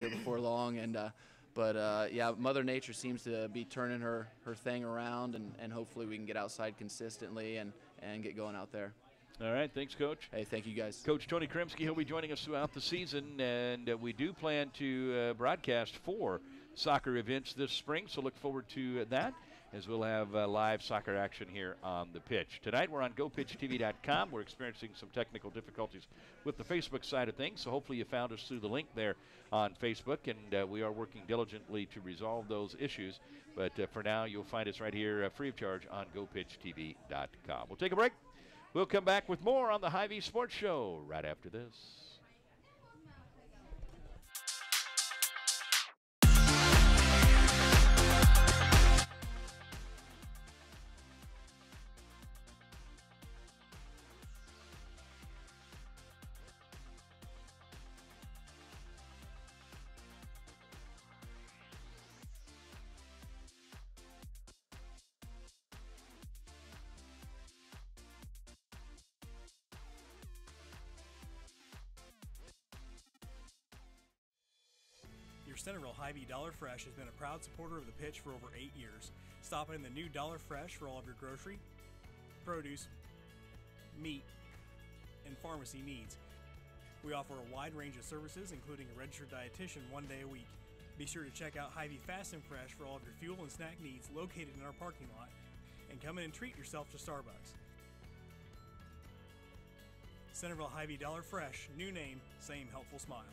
here before long. And but yeah, Mother Nature seems to be turning her thing around, and hopefully we can get outside consistently and get going out there. All right, thanks, Coach. Hey, thank you, guys. Coach Tony Kremski, he'll be joining us throughout the season, and we do plan to broadcast 4 soccer events this spring, so look forward to that, as we'll have live soccer action here on the pitch. Tonight we're on GoPitchTV.com. We're experiencing some technical difficulties with the Facebook side of things, so hopefully you found us through the link there on Facebook, and we are working diligently to resolve those issues. But for now, you'll find us right here free of charge on GoPitchTV.com. We'll take a break. We'll come back with more on the HyVee Sports Show right after this. Your Centerville HyVee Dollar Fresh has been a proud supporter of the pitch for over 8 years. Stop in the new Dollar Fresh for all of your grocery, produce, meat, and pharmacy needs. We offer a wide range of services, including a registered dietitian 1 day a week. Be sure to check out HyVee Fast and Fresh for all of your fuel and snack needs located in our parking lot. And come in and treat yourself to Starbucks. Centerville HyVee Dollar Fresh, new name, same helpful smile.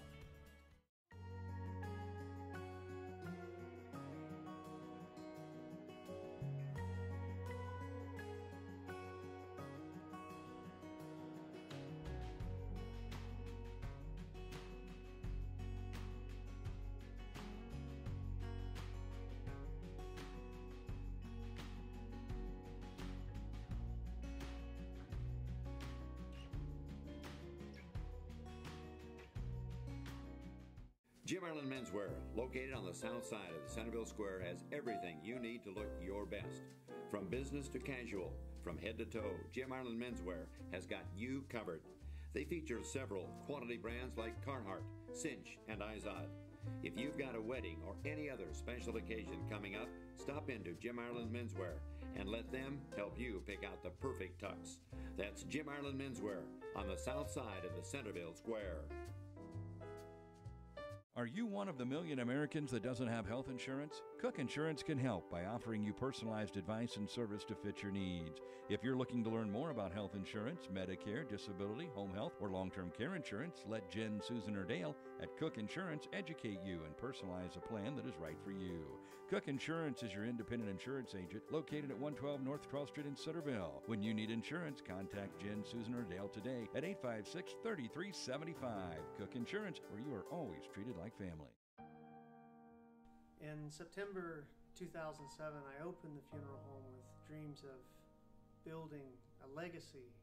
Jim Ireland Menswear, located on the south side of the Centerville Square, has everything you need to look your best. From business to casual, from head to toe, Jim Ireland Menswear has got you covered. They feature several quality brands like Carhartt, Cinch, and Izod. If you've got a wedding or any other special occasion coming up, stop into Jim Ireland Menswear and let them help you pick out the perfect tux. That's Jim Ireland Menswear on the south side of the Centerville Square. Are you one of the million Americans that doesn't have health insurance? Cook Insurance can help by offering you personalized advice and service to fit your needs. If you're looking to learn more about health insurance, Medicare, disability, home health, or long-term care insurance, let Jen, Susan, or Dale at Cook Insurance educate you and personalize a plan that is right for you. Cook Insurance is your independent insurance agent located at 112 North 12th Street in Centerville. When you need insurance, contact Jen, Susan, or Dale today at 856-3375. Cook Insurance, where you are always treated like family. In September 2007, I opened the funeral home with dreams of building a legacy.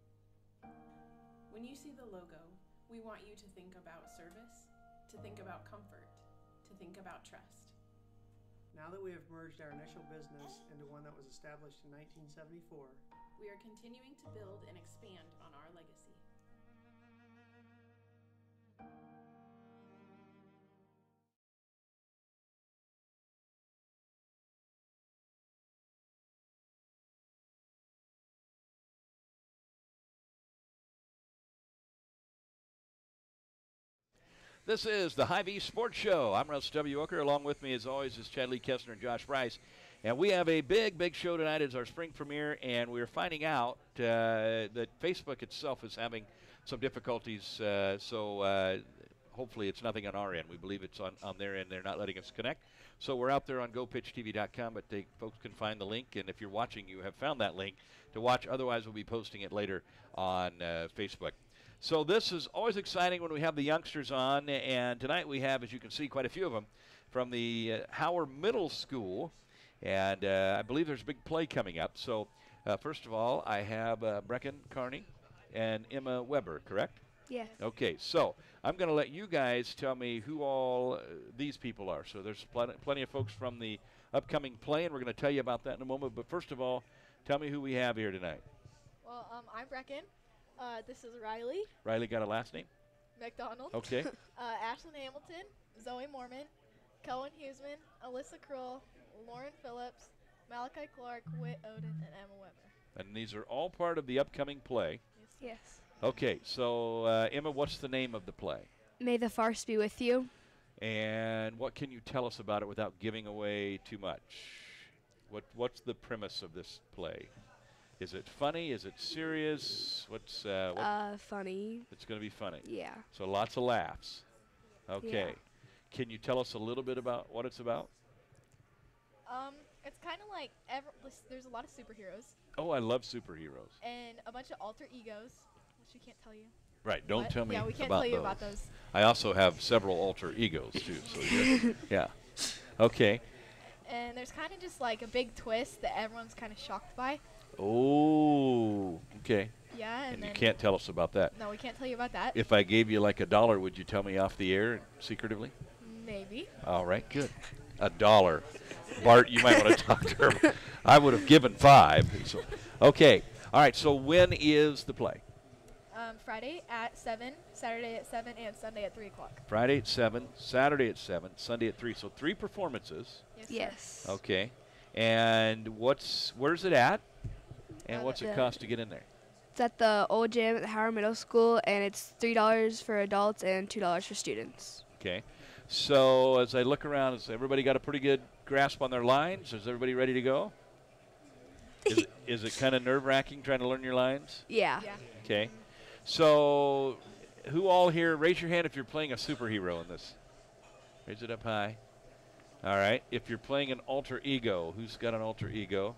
When you see the logo, we want you to think about service, to think about comfort, to think about trust. Now that we have merged our initial business into one that was established in 1974, we are continuing to build and expand on our legacy. This is the HyVee Sports Show. I'm Russ W. Oker. Along with me, as always, is Chad Lee Kessler and Josh Bryce. And we have a big show tonight. It's our spring premiere, and we're finding out that Facebook itself is having some difficulties. So hopefully it's nothing on our end. We believe it's on their end. They're not letting us connect. So we're out there on GoPitchTV.com, but folks can find the link. And if you're watching, you have found that link to watch. Otherwise, we'll be posting it later on Facebook. So this is always exciting when we have the youngsters on, and tonight we have, as you can see, quite a few of them from the Howard Middle School, and I believe there's a big play coming up. So first of all, I have Brecken Carney and Emma Weber, correct? Yes. Okay, so I'm going to let you guys tell me who all these people are. So there's plenty of folks from the upcoming play, and we're going to tell you about that in a moment. But first of all, tell me who we have here tonight. Well, I'm Brecken. This is Riley. Riley got a last name? McDonald. Okay. Ashlyn Hamilton. Zoe Mormon, Cohen Huseman, Alyssa Krull, Lauren Phillips, Malachi Clark, Whit Oden, and Emma Weber. And these are all part of the upcoming play. Yes. Okay, so Emma, what's the name of the play? May the farce be with you. And what can you tell us about it without giving away too much? What's the premise of this play? Is it funny? Is it serious? What's Funny. It's going to be funny. Yeah. So lots of laughs. Okay. Yeah. Can you tell us a little bit about what it's about? It's kind of like there's a lot of superheroes Oh, I love superheroes. and a bunch of alter egos, which we can't tell you. Right. Don't What? tell me Yeah, we can't about tell you those. about those. I also have several alter egos too. So yeah. Okay. And there's kind of just like a big twist that everyone's kind of shocked by. Oh. Okay. Yeah, and And then you can't tell us about that. no, we can't tell you about that. If I gave you like $1, would you tell me off the air secretively? Maybe. All right, good. $1. Bart, you might want to talk to her. I would have given 5. So, okay. All right, so when is the play? Friday at 7, Saturday at 7, and Sunday at 3 o'clock. Friday at 7, Saturday at 7, Sunday at 3. So 3 performances. Yes. sir. Yes. Okay. And where's it at? And what's it the- cost to get in there? It's at the old gym at the Howard Middle School, and it's $3 for adults and $2 for students. Okay. So as I look around, has everybody got a pretty good grasp on their lines? Is everybody ready to go? Is it kind of nerve-wracking trying to learn your lines? Yeah. Yeah. Okay. So who all here, raise your hand if you're playing a superhero in this. Raise it up high. All right. If you're playing an alter ego, who's got an alter ego?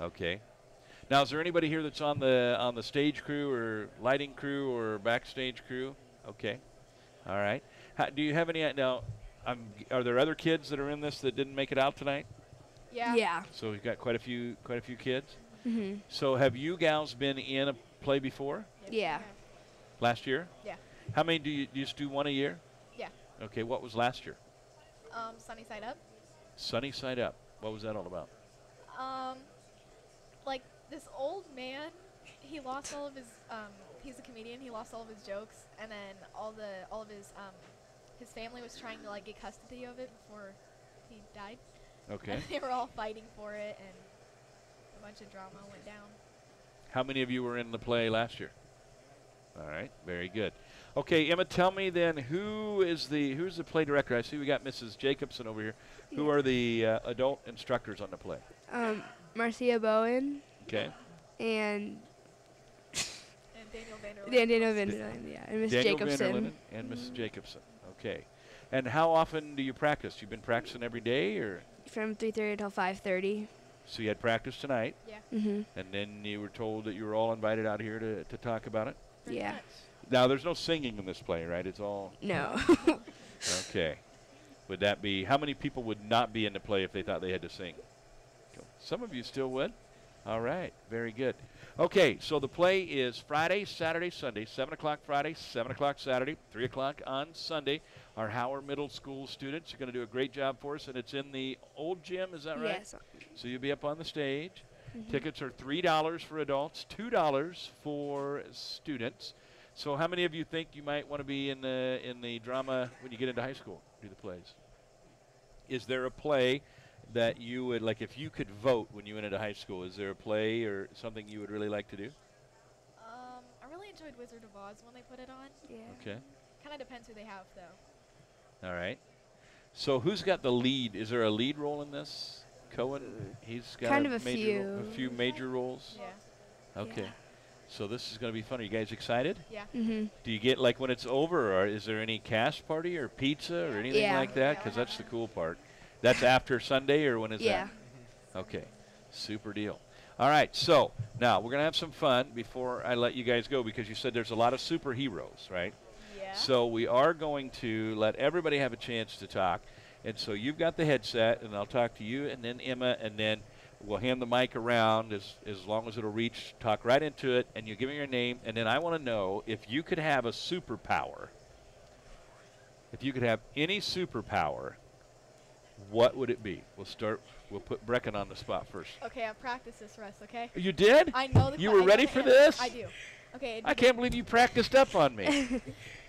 Okay. Now, is there anybody here that's on the stage crew or lighting crew or backstage crew? Okay. All right. Do you have any now? Are there other kids that are in this that didn't make it out tonight? Yeah. Yeah. So we've got quite a few kids. Mhm. So have you gals been in a play before? Yes, Yeah. we have. Last year? Yeah. How many do you just do one a year? Yeah. Okay. What was last year? Sunny Side Up. Sunny Side Up. What was that all about? Like this old man, he lost all of his. He's a comedian. He lost all of his jokes, and then all of his family was trying to like get custody of it before he died. Okay. And they were all fighting for it, and a bunch of drama went down. How many of you were in the play last year? All right, very good. Okay, Emma, tell me then who's the play director? I see we got Mrs. Jacobson over here. Who are the adult instructors on the play? Marcia Bowen Okay. and And Daniel Vanderlyn. Daniel Vanderlyn, yeah, and Miss Daniel Jacobson. Vanderlinden and Mrs. Jacobson. Okay. And how often do you practice? You've been practicing every day, or From 3:30 till 5:30. so you had practice tonight, Yeah. Mhm. and then you were told that you were all invited out here to talk about it? Pretty Yeah. much. Now, there's no singing in this play, right? It's all No. okay. Would that be, how many people would not be in the play if they thought they had to sing? Some of you still would. All right, very good. Okay, so the play is Friday, Saturday, Sunday, 7 o'clock Friday, 7 o'clock Saturday, 3 o'clock on Sunday. Our Howard Middle School students are going to do a great job for us, and it's in the old gym, is that right? Yes. So you'll be up on the stage. Tickets are $3 for adults, $2 for students. So how many of you think you might want to be in the drama when you get into high school, do the plays? Is there a play that you would, like if you could vote when you went into high school, is there a play or something you would really like to do? I really enjoyed Wizard of Oz when they put it on. Yeah. Okay. Kind of depends who they have, though. All right. So who's got the lead? Is there a lead role in this? Cohen? He's got Kind of a a few major roles? Yeah. Okay. Yeah. So this is going to be fun. Are you guys excited? Yeah. Mhm. Do you get, like, when it's over, or is there any cast party or pizza or anything Yeah. like that? Because that's the cool part. That's after Sunday, or when is Yeah. that? Okay. Super deal. All right. So now we're going to have some fun before I let you guys go, because you said there's a lot of superheroes, right? Yeah. So we are going to let everybody have a chance to talk. And so you've got the headset, and I'll talk to you, and then Emma, and then we'll hand the mic around as long as it'll reach. Talk right into it, and you give me your name, and then I want to know if you could have a superpower. If you could have any superpower, what would it be? We'll put Brecken on the spot first. Okay, I've practiced this, Russ, okay? You did? I know the You I were know ready the for answer. this? I do. Okay. I can't believe you practiced up on me.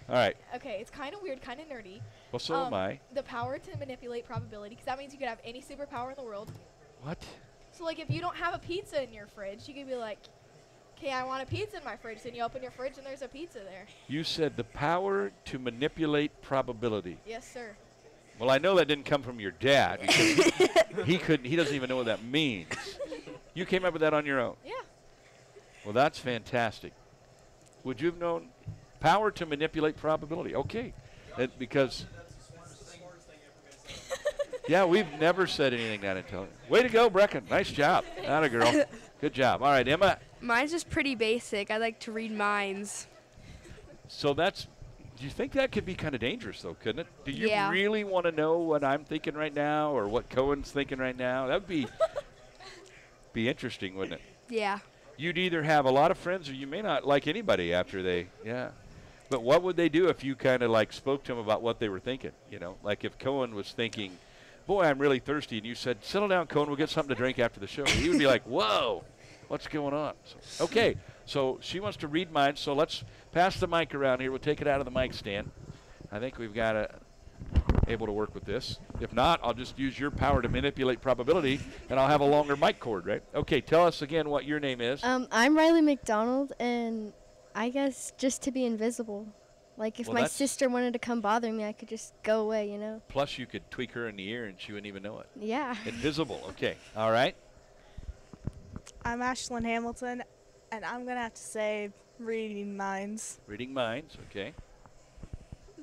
All right. Okay, it's kind of weird, kind of nerdy. Well, so am I. The power to manipulate probability, because that means you could have any superpower in the world. What? So, like, if you don't have a pizza in your fridge, you could be like, okay, I want a pizza in my fridge. Then you open your fridge and there's a pizza there. You said the power to manipulate probability. Yes, sir. Well, I know that didn't come from your dad because he doesn't even know what that means. You came up with that on your own. Yeah. Well, that's fantastic. Would you have known power to manipulate probability? Okay. Because yeah, we've never said anything that intelligent. Way to go, Brecken. Nice job. Atta girl. Good job. All right, Emma. Mine's just pretty basic. I like to read minds. So do you think that could be kind of dangerous, though, couldn't it? Do you Yeah. really want to know what I'm thinking right now or what Cohen's thinking right now? That would be interesting, wouldn't it? Yeah. You'd either have a lot of friends or you may not like anybody after yeah. But what would they do if you kind of like spoke to them about what they were thinking? You know, like if Cohen was thinking, boy, I'm really thirsty, and you said, settle down, Cohen, we'll get something to drink after the show. He would be like, whoa, what's going on? So, okay, so she wants to read minds, so let's pass the mic around here. We'll take it out of the mic stand. I think we've got able to work with this. If not, I'll just use your power to manipulate probability, and I'll have a longer mic cord, right? Okay, tell us again what your name is. I'm Riley McDonald, and I guess just to be invisible. Like, if my sister wanted to come bother me, I could just go away, you know? Plus, you could tweak her in the ear, and she wouldn't even know it. Yeah. Invisible. Okay. All right. I'm Ashlyn Hamilton, and I'm going to have to say reading minds. Reading minds. Okay.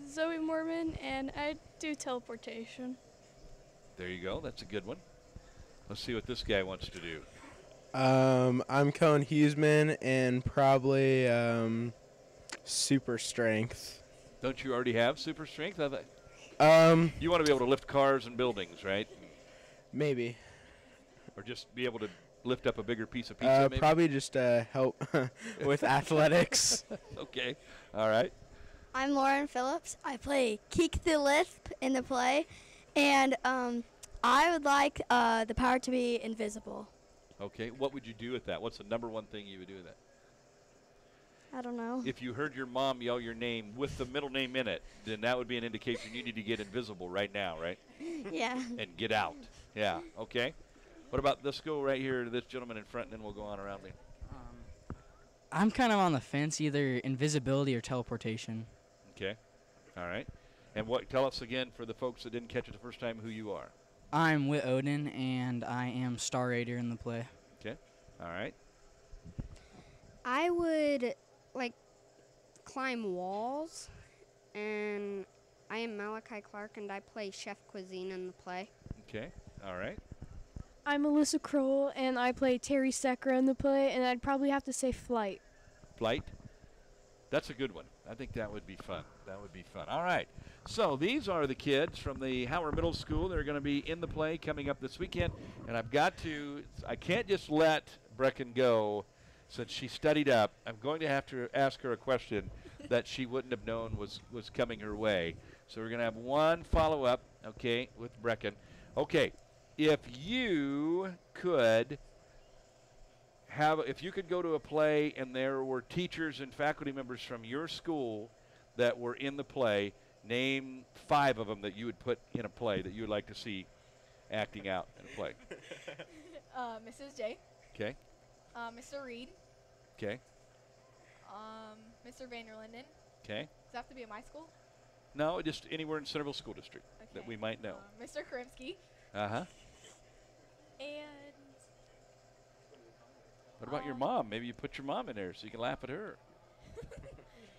Zoe Mormon, and I do teleportation. There you go. That's a good one. Let's see what this guy wants to do. I'm Cohen Huseman, and probably super strength. Don't you already have super strength? You want to be able to lift cars and buildings, right? Maybe. Or just be able to lift up a bigger piece of pizza, maybe? Probably just help with athletics. Okay. All right. I'm Lauren Phillips. I play Keek the Lisp in the play, and I would like the power to be invisible. Okay. What would you do with that? What's the number one thing you would do with that? I don't know. If you heard your mom yell your name with the middle name in it, then that would be an indication you need to get invisible right now, right? Yeah. And get out. Yeah. Okay. What about, let's go right here to this gentleman in front, and then we'll go on around me. I'm kind of on the fence, either invisibility or teleportation. Okay. All right. And tell us again, for the folks that didn't catch it the first time, who you are. I'm Whit Odin, and I am Star Raider in the play. Okay. All right. I would, climb walls, and I am Malachi Clark, and I play Chef Cuisine in the play. Okay. All right. I'm Alyssa Kroll, and I play Terry Sekra in the play, and I'd probably have to say flight. Flight? That's a good one. I think that would be fun. That would be fun. All right. So these are the kids from the Howard Middle School. They're going to be in the play coming up this weekend. And I can't just let Brecken go since she studied up. I'm going to have to ask her a question that she wouldn't have known was coming her way. So we're going to have one follow-up, okay, with Brecken. Okay. If you could go to a play and there were teachers and faculty members from your school that were in the play, name 5 of them that you would put in a play that you would like to see acting out in a play. Mrs. J. Okay. Mr. Reed. Okay. Mr. Vanderlinden. Okay. Does that have to be at my school? No, just anywhere in Centerville School District that we might know. Mr. Karimsky. Uh-huh. And what about your mom? Maybe you put your mom in there so you can laugh at her.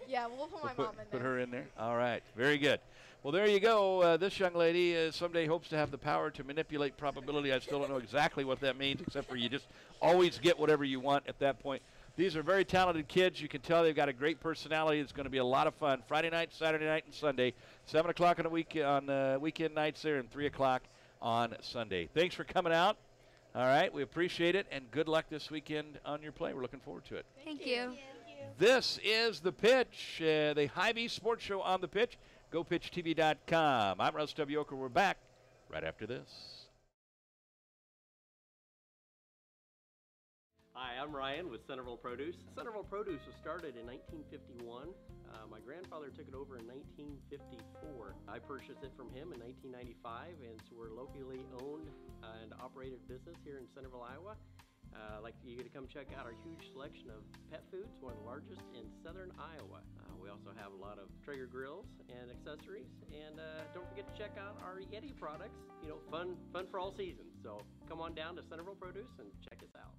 Yeah, we'll put my mom in there. Put her in there. All right. Very good. Well, there you go. This young lady someday hopes to have the power to manipulate probability. I still don't know exactly what that means, except for you just always get whatever you want at that point. These are very talented kids. You can tell they've got a great personality. It's going to be a lot of fun. Friday night, Saturday night, and Sunday. 7 o'clock on weekend nights there, and 3 o'clock on Sunday. Thanks for coming out. All right, we appreciate it, and good luck this weekend on your play. We're looking forward to it. Thank you. This is The Pitch, the HyVee Sports Show on The Pitch. GoPitchTV.com. I'm Russ W. Oker. We're back right after this. Hi, I'm Ryan with Centerville Produce. Centerville Produce was started in 1951. My grandfather took it over in 1954. I purchased it from him in 1995, and so we're a locally owned and operated business here in Centerville, Iowa. I'd like you to come check out our huge selection of pet foods, one of the largest in southern Iowa. We also have a lot of Traeger grills and accessories, and don't forget to check out our Yeti products. You know, fun for all seasons. So come on down to Centerville Produce and check us out.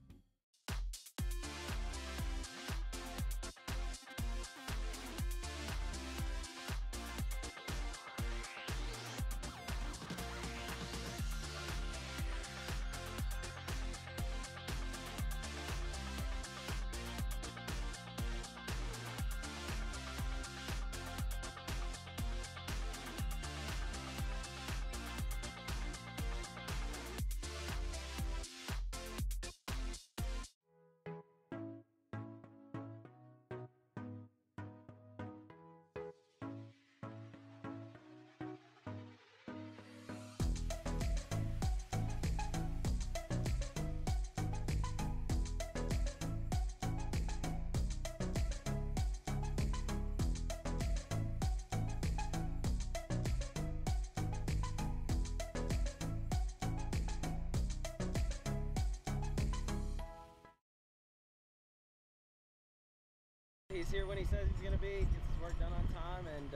He's here when he says he's going to be, gets his work done on time and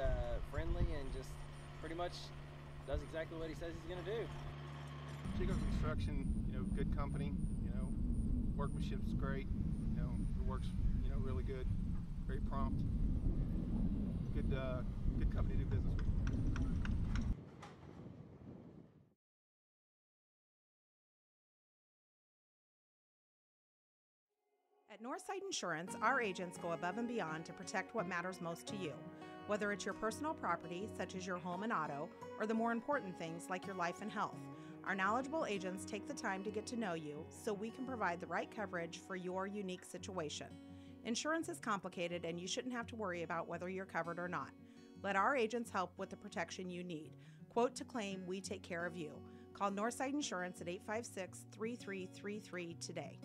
friendly, and just pretty much does exactly what he says he's going to do. Chico Construction, good company, workmanship's great, the work's, really good, very prompt, good company to do business with. At Northside Insurance, our agents go above and beyond to protect what matters most to you, whether it's your personal property, such as your home and auto, or the more important things like your life and health. Our knowledgeable agents take the time to get to know you so we can provide the right coverage for your unique situation. Insurance is complicated, and you shouldn't have to worry about whether you're covered or not. Let our agents help with the protection you need. Quote to claim, we take care of you. Call Northside Insurance at 856-3333 today.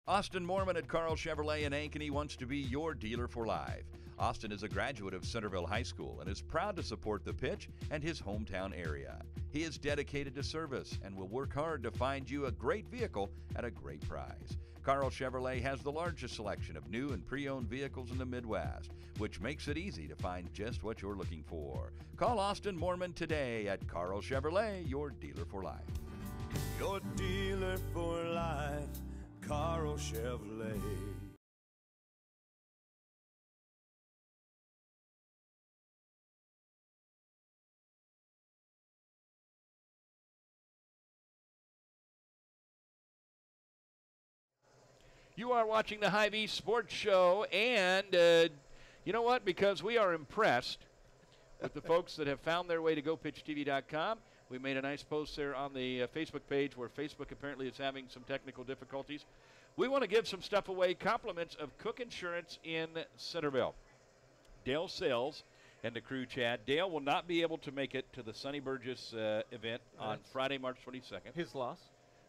Austin Mormon at Carl Chevrolet in Ankeny wants to be your dealer for life. Austin is a graduate of Centerville High School and is proud to support the pitch and his hometown area. He is dedicated to service and will work hard to find you a great vehicle at a great price. Carl Chevrolet has the largest selection of new and pre-owned vehicles in the Midwest, which makes it easy to find just what you're looking for. Call Austin Mormon today at Carl Chevrolet, your dealer for life. Your dealer for life, Carl Chevrolet. You are watching the HyVee Sports Show, and you know what? Because we are impressed with the folks that have found their way to GoPitchTV.com. We made a nice post there on the Facebook page where Facebook apparently is having some technical difficulties. We want to give some stuff away, compliments of Cook Insurance in Centerville. Dale Sales and the crew, Chad. Dale will not be able to make it to the Sonny Burgess event on Friday, March 22nd. His loss?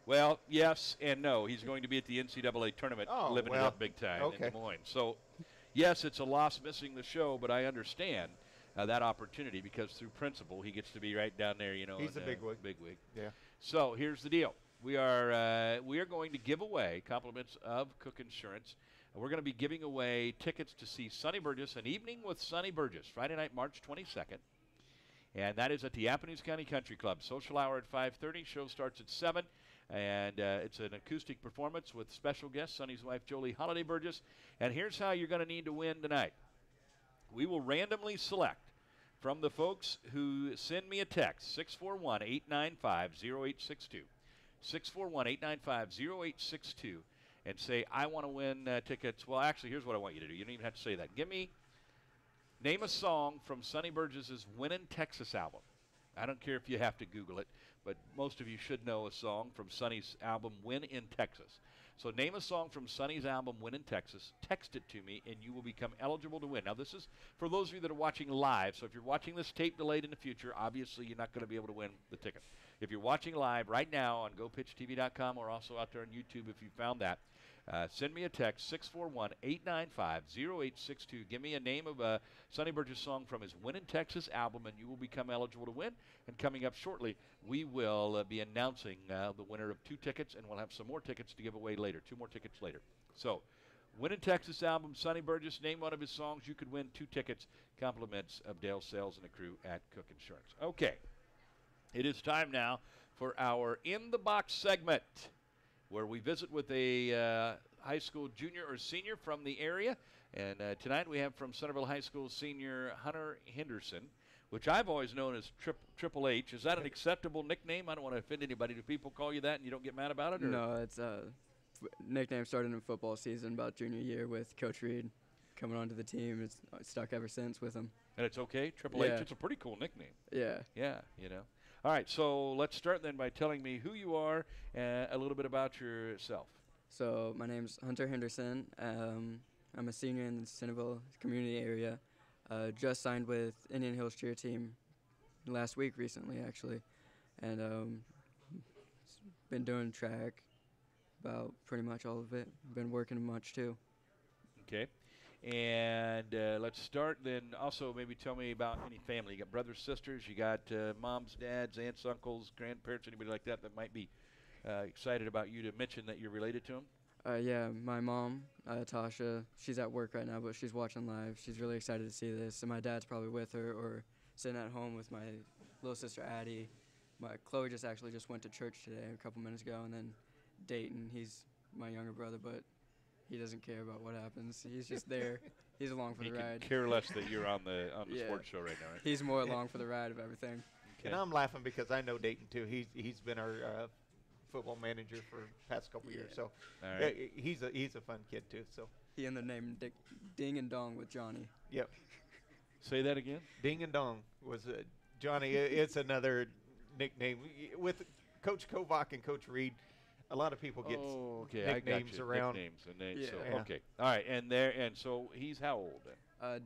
Well, yes and no. He's going to be at the NCAA tournament, living it up big time in Des Moines. So, yes, it's a loss missing the show, but I understand that opportunity because through principle he gets to be right down there, He's a bigwig. Bigwig. Yeah. So here's the deal: we are going to give away compliments of Cook Insurance. We're going to be giving away tickets to see Sonny Burgess, an evening with Sonny Burgess, Friday night, March 22nd, and that is at the Apponews County Country Club. Social hour at 5:30. Show starts at 7. And it's an acoustic performance with special guest, Sonny's wife, Jolie Holiday Burgess. And here's how you're going to need to win tonight. We will randomly select from the folks who send me a text, 641-895-0862. 641-895-0862. And say, I want to win tickets. Well, actually, here's what I want you to do. You don't even have to say that. Name a song from Sonny Burgess's Winnin' Texas album. I don't care if you have to Google it, but most of you should know a song from Sonny's album, Win in Texas. So name a song from Sonny's album, Win in Texas, text it to me, and you will become eligible to win. Now, this is for those of you that are watching live, so if you're watching this tape delayed in the future, obviously you're not going to be able to win the ticket. If you're watching live right now on GoPitchTV.com or also out there on YouTube if you found that, Send me a text, 641-895-0862. Give me a name of a Sonny Burgess song from his Win in Texas album, and you will become eligible to win. And coming up shortly, we will be announcing the winner of 2 tickets, and we'll have some more tickets to give away later, 2 more tickets later. So, Win in Texas album, Sonny Burgess, name one of his songs. You could win 2 tickets, compliments of Dale Sales and the crew at Cook Insurance. Okay, it is time now for our In the Box segment, where we visit with a high school junior or senior from the area. And tonight we have from Centerville High School senior Hunter Henderson, which I've always known as Triple H. Is that an acceptable nickname? I don't want to offend anybody. Do people call you that and you don't get mad about it? Or? No, it's nickname started in football season about junior year with Coach Reed coming onto the team. It's stuck ever since with him. And it's okay? Triple H, it's a pretty cool nickname. Yeah. Yeah, you know. All right, so let's start then by telling me who you are and a little bit about yourself. So my name's Hunter Henderson. I'm a senior in the Centerville community area. Just signed with Indian Hills cheer team last week recently, actually. And been doing track, about pretty much all of it. Been working much too. Okay. And let's start then. Also, maybe tell me about any family. You got brothers, sisters. You got moms, dads, aunts, uncles, grandparents. Anybody like that that might be excited about you to mention that you're related to them? Yeah, my mom, Tasha. She's at work right now, but she's watching live. She's really excited to see this. And my dad's probably with her or sitting at home with my little sister Addie. Chloe just went to church today a couple minutes ago, and then Dayton. He's my younger brother, but he doesn't care about what happens. He's just there. He's along for the ride. He can care less that you're on the sports show right now, right? He's more along for the ride of everything. Okay. And I'm laughing because I know Dayton too. He's been our football manager for the past couple years. So he's a fun kid too. So he and the name Ding and Dong with Johnny. Yep. Say that again. Ding and Dong was Johnny. It's another nickname with Coach Kovac and Coach Reed. A lot of people get nicknames around. Nicknames and names. So, okay. All right. And so he's how old?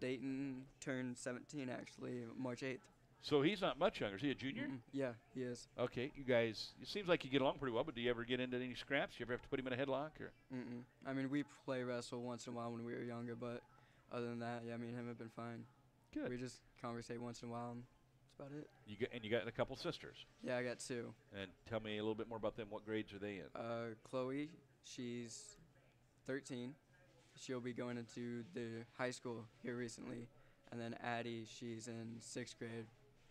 Dayton turned 17 actually, March 8th. So he's not much younger. Is he a junior? Yeah, he is. Okay. You guys, it seems like you get along pretty well, but do you ever get into any scraps? Do you ever have to put him in a headlock? Or? I mean, we play wrestle once in a while when we were younger, but other than that, yeah, me and him have been fine. Good. We just conversate once in a while, and that's about it. You got a couple sisters? Yeah, I got 2. And tell me a little bit more about them. What grades are they in? Chloe, she's 13. She'll be going into the high school here recently. And then Addie, she's in 6th grade.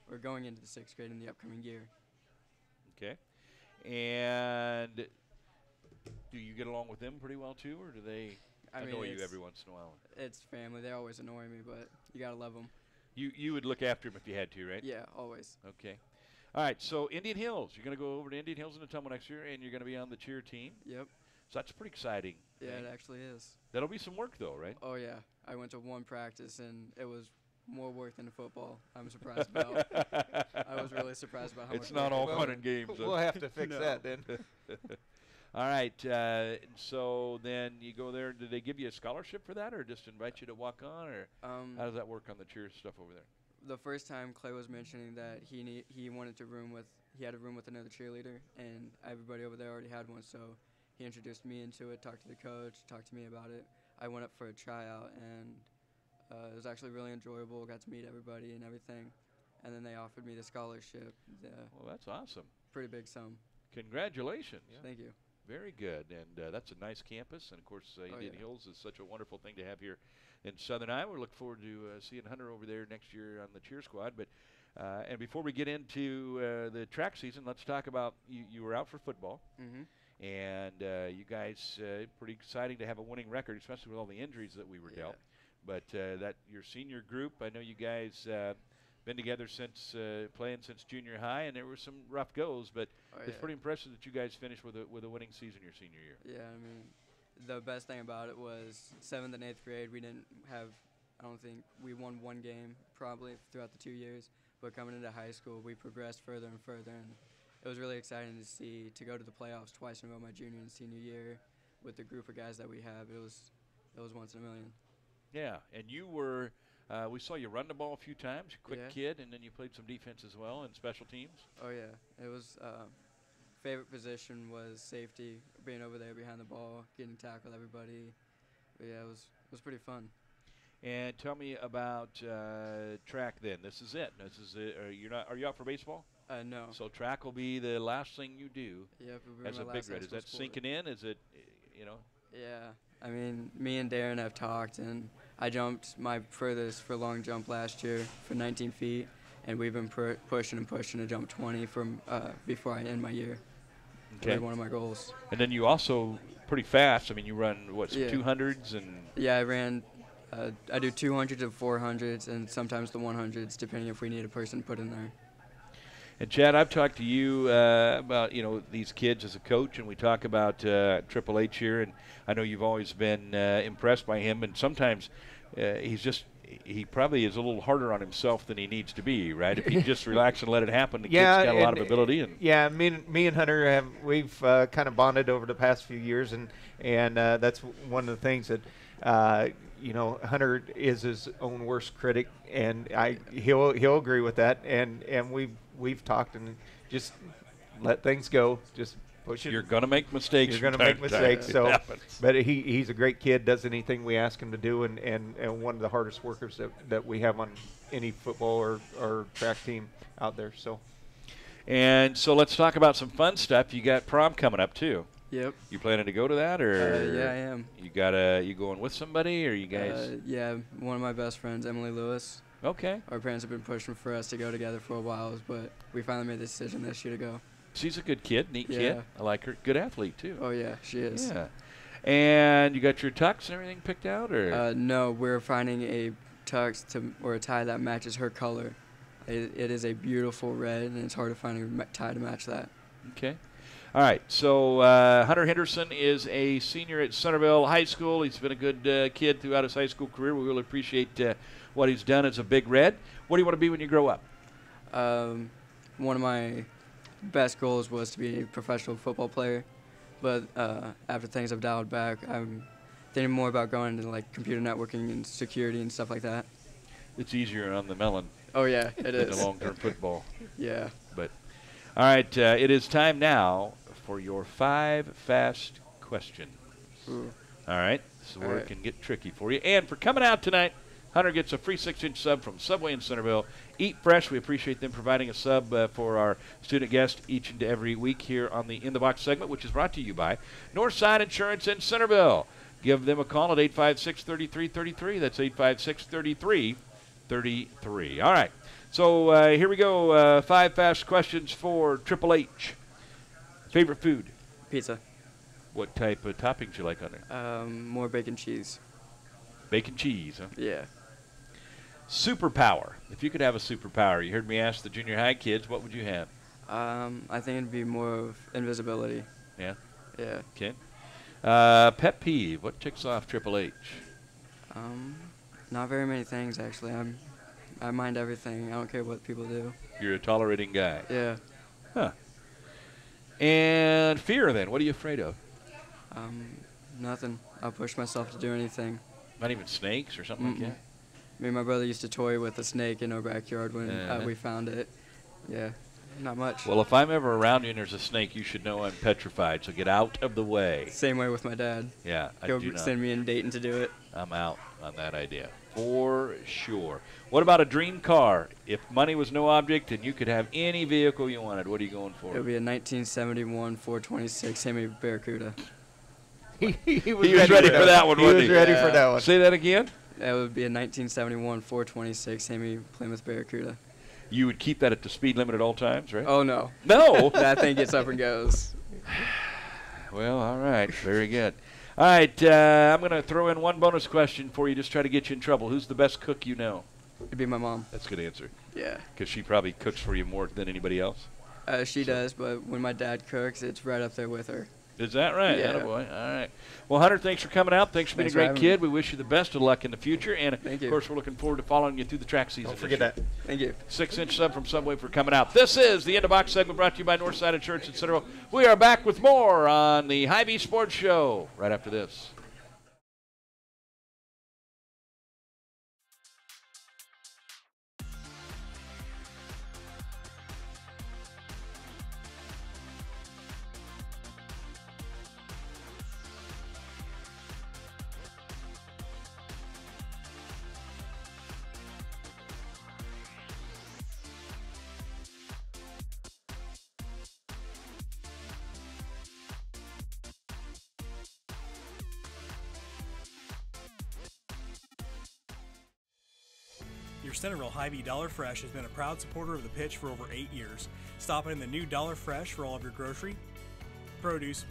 We're going into the 6th grade in the upcoming year. Okay. And do you get along with them pretty well too, or do they annoy you every once in a while? It's family. They always annoy me, but you got to love them. You would look after them if you had to, right? Yeah, always. Okay. All right, so Indian Hills. You're going to go over to Indian Hills in Ottumwa next year, and you're going to be on the cheer team. Yep. So that's pretty exciting. Yeah, it actually is. That'll be some work, though, right? Oh, yeah. I went to one practice, and it was more work than football. I'm surprised about. I was really surprised about how much It's not all fun and games. We'll have to fix that then. All right, so then you go there. Did they give you a scholarship for that, or just invite you to walk on, or how does that work on the cheer stuff over there? The first time Clay was mentioning that he wanted to he had a room with another cheerleader, and everybody over there already had one, so he introduced me into it, talked to the coach, talked to me about it. I went up for a tryout, and it was actually really enjoyable. Got to meet everybody and everything, and then they offered me the scholarship. Well, that's awesome. Pretty big sum. Congratulations. Yeah. Thank you. Very good, and that's a nice campus, and of course Indian Hills is such a wonderful thing to have here in Southern Iowa. We look forward to seeing Hunter over there next year on the cheer squad. But and before we get into the track season, let's talk about you were out for football, and you guys pretty exciting to have a winning record, especially with all the injuries that we were dealt. But that your senior group, I know you guys been together since playing since junior high, and there were some rough goes, but it's pretty impressive that you guys finished with a winning season your senior year. Yeah, I mean, the best thing about it was 7th and 8th grade, we didn't have, I don't think, we won one game probably throughout the 2 years, but coming into high school, we progressed further and further, and it was really exciting to go to the playoffs twice in a row my junior and senior year with the group of guys that we have. It was once in a million. Yeah, and you were, we saw you run the ball a few times, quick kid, and then you played some defense as well and special teams. Oh, yeah. It was favorite position was safety, being over there behind the ball, getting tackled everybody. But yeah, it was pretty fun. And tell me about track then. This is it. Are you out for baseball? No. So track will be the last thing you do. Yep, as a Big Red. Is that sinking in? Is it, Yeah. I mean, me and Darren have talked, and I jumped my furthest for long jump last year for 19 feet, and we've been pushing and pushing to jump 20 from before I end my year. Okay. Really one of my goals. And then you also pretty fast. I mean, you run some 200s and. Yeah, I ran. I do 200s and 400s, and sometimes the 100s, depending if we need a person put in there. And Chad, I've talked to you about these kids as a coach, and we talk about Triple H here, and I know you've always been impressed by him. And sometimes he probably is a little harder on himself than he needs to be, right? If he just relax and let it happen, the kid's got a lot of ability. And me and Hunter we've kind of bonded over the past few years, and that's one of the things that. Hunter is his own worst critic, and he'll agree with that. And we've talked and just let things go. Just push it. You're going to make mistakes. You're going to make mistakes. So, but he's a great kid. Does anything we ask him to do, and one of the hardest workers that we have on any football or track team out there. So. And so let's talk about some fun stuff. You got prom coming up too. Yep. You planning to go to that, or yeah, I am. You going with somebody, or you guys? Yeah, one of my best friends, Emily Lewis. Okay. Our parents have been pushing for us to go together for a while, but we finally made the decision this year to go. She's a good kid, neat kid. I like her. Good athlete too. Oh yeah, she is. Yeah. And you got your tux and everything picked out, or? No, we're finding a tux or a tie that matches her color. It is a beautiful red, and it's hard to find a tie to match that. Okay. All right, so Hunter Henderson is a senior at Centerville High School. He's been a good kid throughout his high school career. We really appreciate what he's done as a Big Red. What do you want to be when you grow up? One of my best goals was to be a professional football player, but after things have dialed back, I'm thinking more about going into like computer networking and security and stuff like that. It's easier on the melon. Oh yeah, it is. Than the long-term football. Yeah. But all right, it is time now for your 5 fast questions. Ooh. All right, this is where it can get tricky for you. And for coming out tonight, Hunter gets a free 6-inch sub from Subway in Centerville. Eat Fresh, we appreciate them providing a sub for our student guest each and every week here on the In the Box segment, which is brought to you by Northside Insurance in Centerville. Give them a call at 856-3333. That's 856-3333. All right, so here we go. 5 fast questions for Triple H. Favorite food? Pizza. What type of toppings you like on it? More bacon cheese. Bacon cheese, huh? Yeah. Superpower. If you could have a superpower, you heard me ask the junior high kids, what would you have? I think it'd be more of invisibility. Yeah? Yeah. Okay. Pet peeve. What ticks off Triple H? Not very many things, actually. I mind everything. I don't care what people do. You're a tolerating guy. Yeah. Huh. And fear, then. What are you afraid of? Nothing. I'll push myself to do anything. Not even snakes or something like that? Me and my brother used to toy with a snake in our backyard when we found it. Yeah, not much. Well, if I'm ever around you and there's a snake, you should know I'm petrified, so get out of the way. Same way with my dad. Yeah, I do not. Send me in Dayton to do it. I'm out on that idea, for sure. What about a dream car? If money was no object and you could have any vehicle you wanted, what are you going for? It would be a 1971 426 Hemi Barracuda. He was ready for that one, wasn't he? He was ready for that one. Say that again? That would be a 1971 426 Hemi Plymouth Barracuda. You would keep that at the speed limit at all times, right? Oh, no. No? That thing gets up and goes. Well, all right. Very good. All right. I'm going to throw in one bonus question for you, just try to get you in trouble. Who's the best cook you know? It'd be my mom. That's a good answer. Yeah. Because she probably cooks for you more than anybody else? She does, but when my dad cooks, it's right up there with her. Is that right? Yeah. Attaboy. All right. Well, Hunter, thanks for coming out. Thanks for being a great kid. We wish you the best of luck in the future. And, Thank you. of course, we're looking forward to following you through the track season. Don't forget that. Thank you. 6-inch sub from Subway for coming out. This is the In the Box segment brought to you by Northside Insurance in Centerville. We are back with more on the HyVee Sports Show right after this. Your Centerville HyVee Dollar Fresh has been a proud supporter of the pitch for over 8 years. Stop in the new Dollar Fresh for all of your grocery, produce,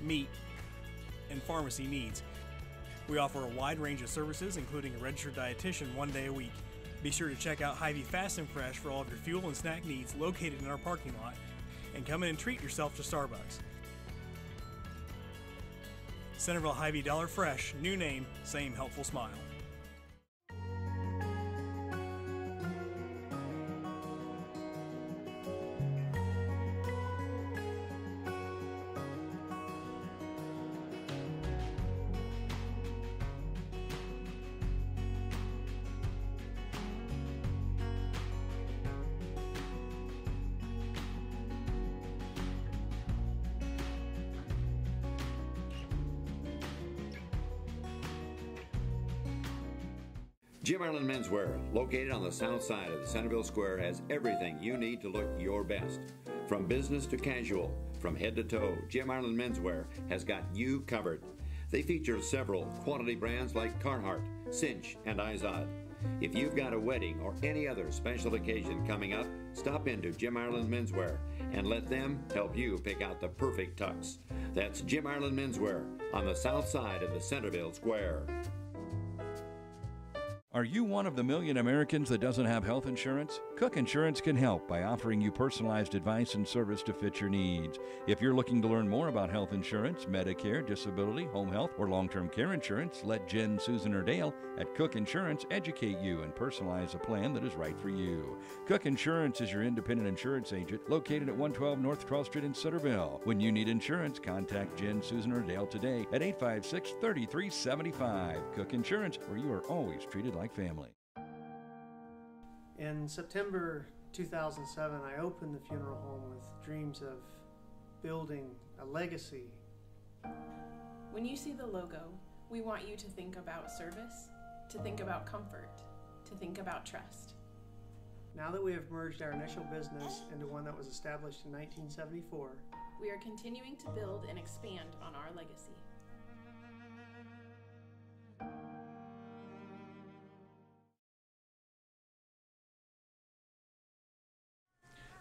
meat, and pharmacy needs. We offer a wide range of services, including a registered dietitian 1 day a week. Be sure to check out HyVee Fast and Fresh for all of your fuel and snack needs located in our parking lot. And come in and treat yourself to Starbucks. Centerville HyVee Dollar Fresh, new name, same helpful smile. Jim Ireland Menswear, located on the south side of the Centerville Square, has everything you need to look your best. From business to casual, from head to toe, Jim Ireland Menswear has got you covered. They feature several quality brands like Carhartt, Cinch, and Izod. If you've got a wedding or any other special occasion coming up, stop into Jim Ireland Menswear and let them help you pick out the perfect tux. That's Jim Ireland Menswear on the south side of the Centerville Square. Are you one of the million Americans that doesn't have health insurance? Cook Insurance can help by offering you personalized advice and service to fit your needs. If you're looking to learn more about health insurance, Medicare, disability, home health, or long-term care insurance, let Jen, Susan, or Dale at Cook Insurance educate you and personalize a plan that is right for you. Cook Insurance is your independent insurance agent located at 112 North 12th Street in Centerville. When you need insurance, contact Jen, Susan, or Dale today at 856-3375. Cook Insurance, where you are always treated like family. In September 2007, I opened the funeral home with dreams of building a legacy. When you see the logo, we want you to think about service, to think about comfort, to think about trust. Now that we have merged our initial business into one that was established in 1974, we are continuing to build and expand on our legacy.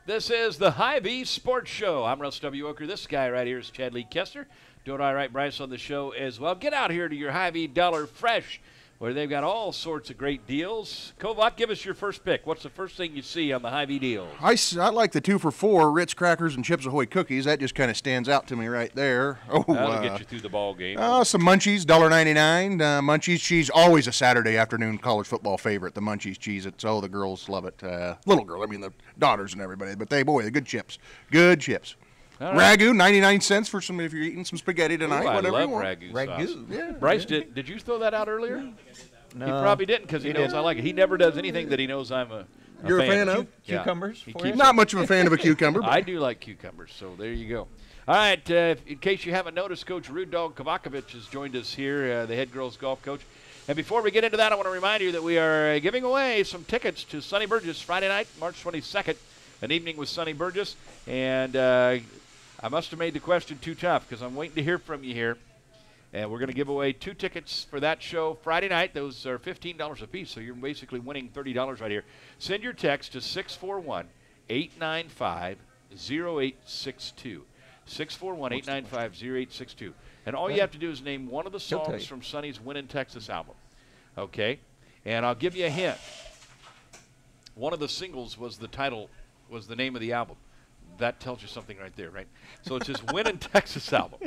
This is the HyVee Sports Show. I'm Russ W. Oker. This guy right here is Chad Lee Kessler. Doing all right, Bryce, on the show as well. Get out here to your HyVee Dollar Fresh, where they've got all sorts of great deals. Kovac, give us your first pick. What's the first thing you see on the HyVee deals? I like the 2 for $4 Ritz crackers and Chips Ahoy cookies. That just kind of stands out to me right there. Oh, that'll get you through the ball game. Some Munchies, $1.99. Munchies cheese, always a Saturday afternoon college football favorite. The Munchies cheese. The girls love it. Little girl, I mean the daughters and everybody. But they're good chips. Good chips. Right. Ragu, 99 cents for some if you're eating some spaghetti tonight. Ooh, whatever I love you want. Ragu sauce. Yeah. Bryce, did you throw that out earlier? No. He probably didn't because he knows I like it. He never does anything that he knows I'm a You're a fan of? Cucumbers? Yeah. Not much of a fan of a cucumber. I do like cucumbers, so there you go. All right, in case you haven't noticed, Coach Rude Dog Kovakovic has joined us here, the head girls golf coach. And before we get into that, I want to remind you that we are giving away some tickets to Sonny Burgess Friday night, March 22nd, an evening with Sonny Burgess. And I must have made the question too tough because I'm waiting to hear from you here. And we're going to give away 2 tickets for that show Friday night. Those are $15 a piece, so you're basically winning $30 right here. Send your text to 641-895-0862. 641-895-0862. And all you have to do is name one of the songs from Sonny's Win in Texas album. Okay? And I'll give you a hint. One of the singles was the name of the album. That tells you something right there, right? So it's his Win in Texas album.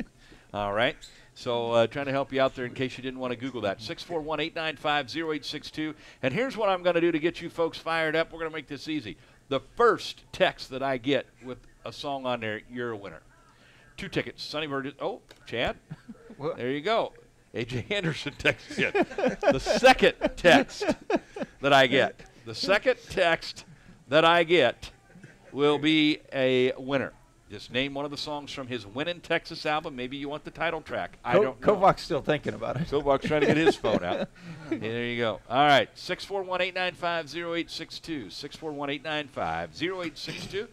All right? So trying to help you out there in case you didn't want to Google that. 641-895-0862. And here's what I'm going to do to get you folks fired up. We're going to make this easy. The first text that I get with a song on there, you're a winner. 2 tickets. Sonny Burgess. Oh, Chad. There you go. A.J. Anderson texts in. The second text that I get. The second text that I get will be a winner. Just name one of the songs from his Win in Texas album. Maybe you want the title track. I don't know. Kovac's still thinking about it. Kovac's trying to get his phone out. There you go. All right, 641-895-0862. 641-895-0862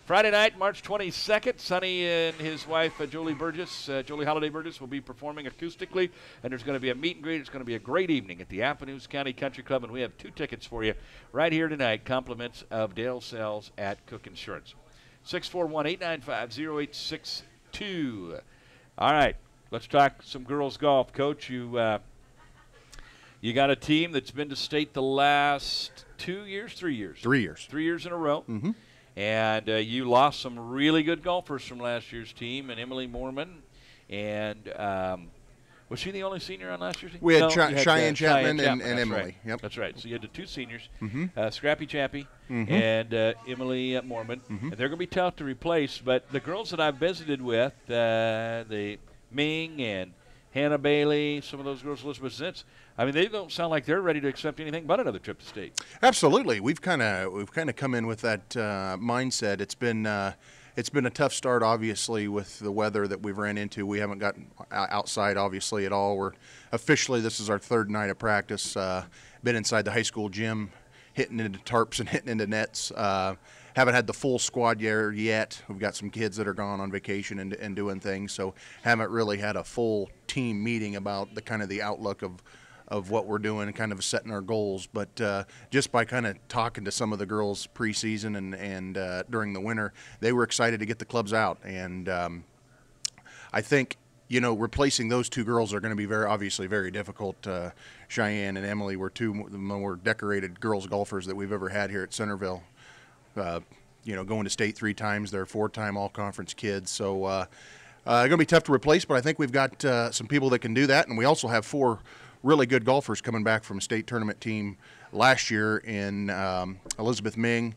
Friday night, March 22nd, Sonny and his wife, Jolie Holiday Burgess, will be performing acoustically, and there's going to be a meet and greet. It's going to be a great evening at the Appanoose County Country Club, and we have 2 tickets for you right here tonight, compliments of Dale Sells at Cook Insurance. 641-895-0862. All right, let's talk some girls golf. Coach, you got a team that's been to state the last 2 years, 3 years? 3 years. 3 years in a row. Mm-hmm. And you lost some really good golfers from last year's team, and Emily Mormon. And was she the only senior on last year's team? We had Cheyenne Chapman and that's Emily. Right. Yep. That's right. So you had the 2 seniors, Mhm. Scrappy Chappie Mhm. and Emily Mormon. And they're going to be tough to replace. But the girls that I've visited with, the Ming and Hannah Bailey, some of those girls, Elizabeth Zintz, I mean, they don't sound like they're ready to accept anything but another trip to state. Absolutely, we've kind of come in with that mindset. It's been a tough start, obviously, with the weather that we've ran into. We haven't gotten outside, obviously, at all. We're officially, this is our 3rd night of practice. Been inside the high school gym, hitting into tarps and hitting into nets. Haven't had the full squad yet. We've got some kids that are gone on vacation and doing things, so haven't really had a full team meeting about the outlook of what we're doing and kind of setting our goals. But just by kind of talking to some of the girls preseason and during the winter, they were excited to get the clubs out. And I think, replacing those 2 girls are going to be obviously very difficult. Cheyenne and Emily were 2 of the more decorated girls golfers that we've ever had here at Centerville. Going to state 3 times. They're 4-time all-conference kids. So going to be tough to replace, but I think we've got some people that can do that. And we also have 4 really good golfers coming back from a state tournament team last year in Elizabeth Ming,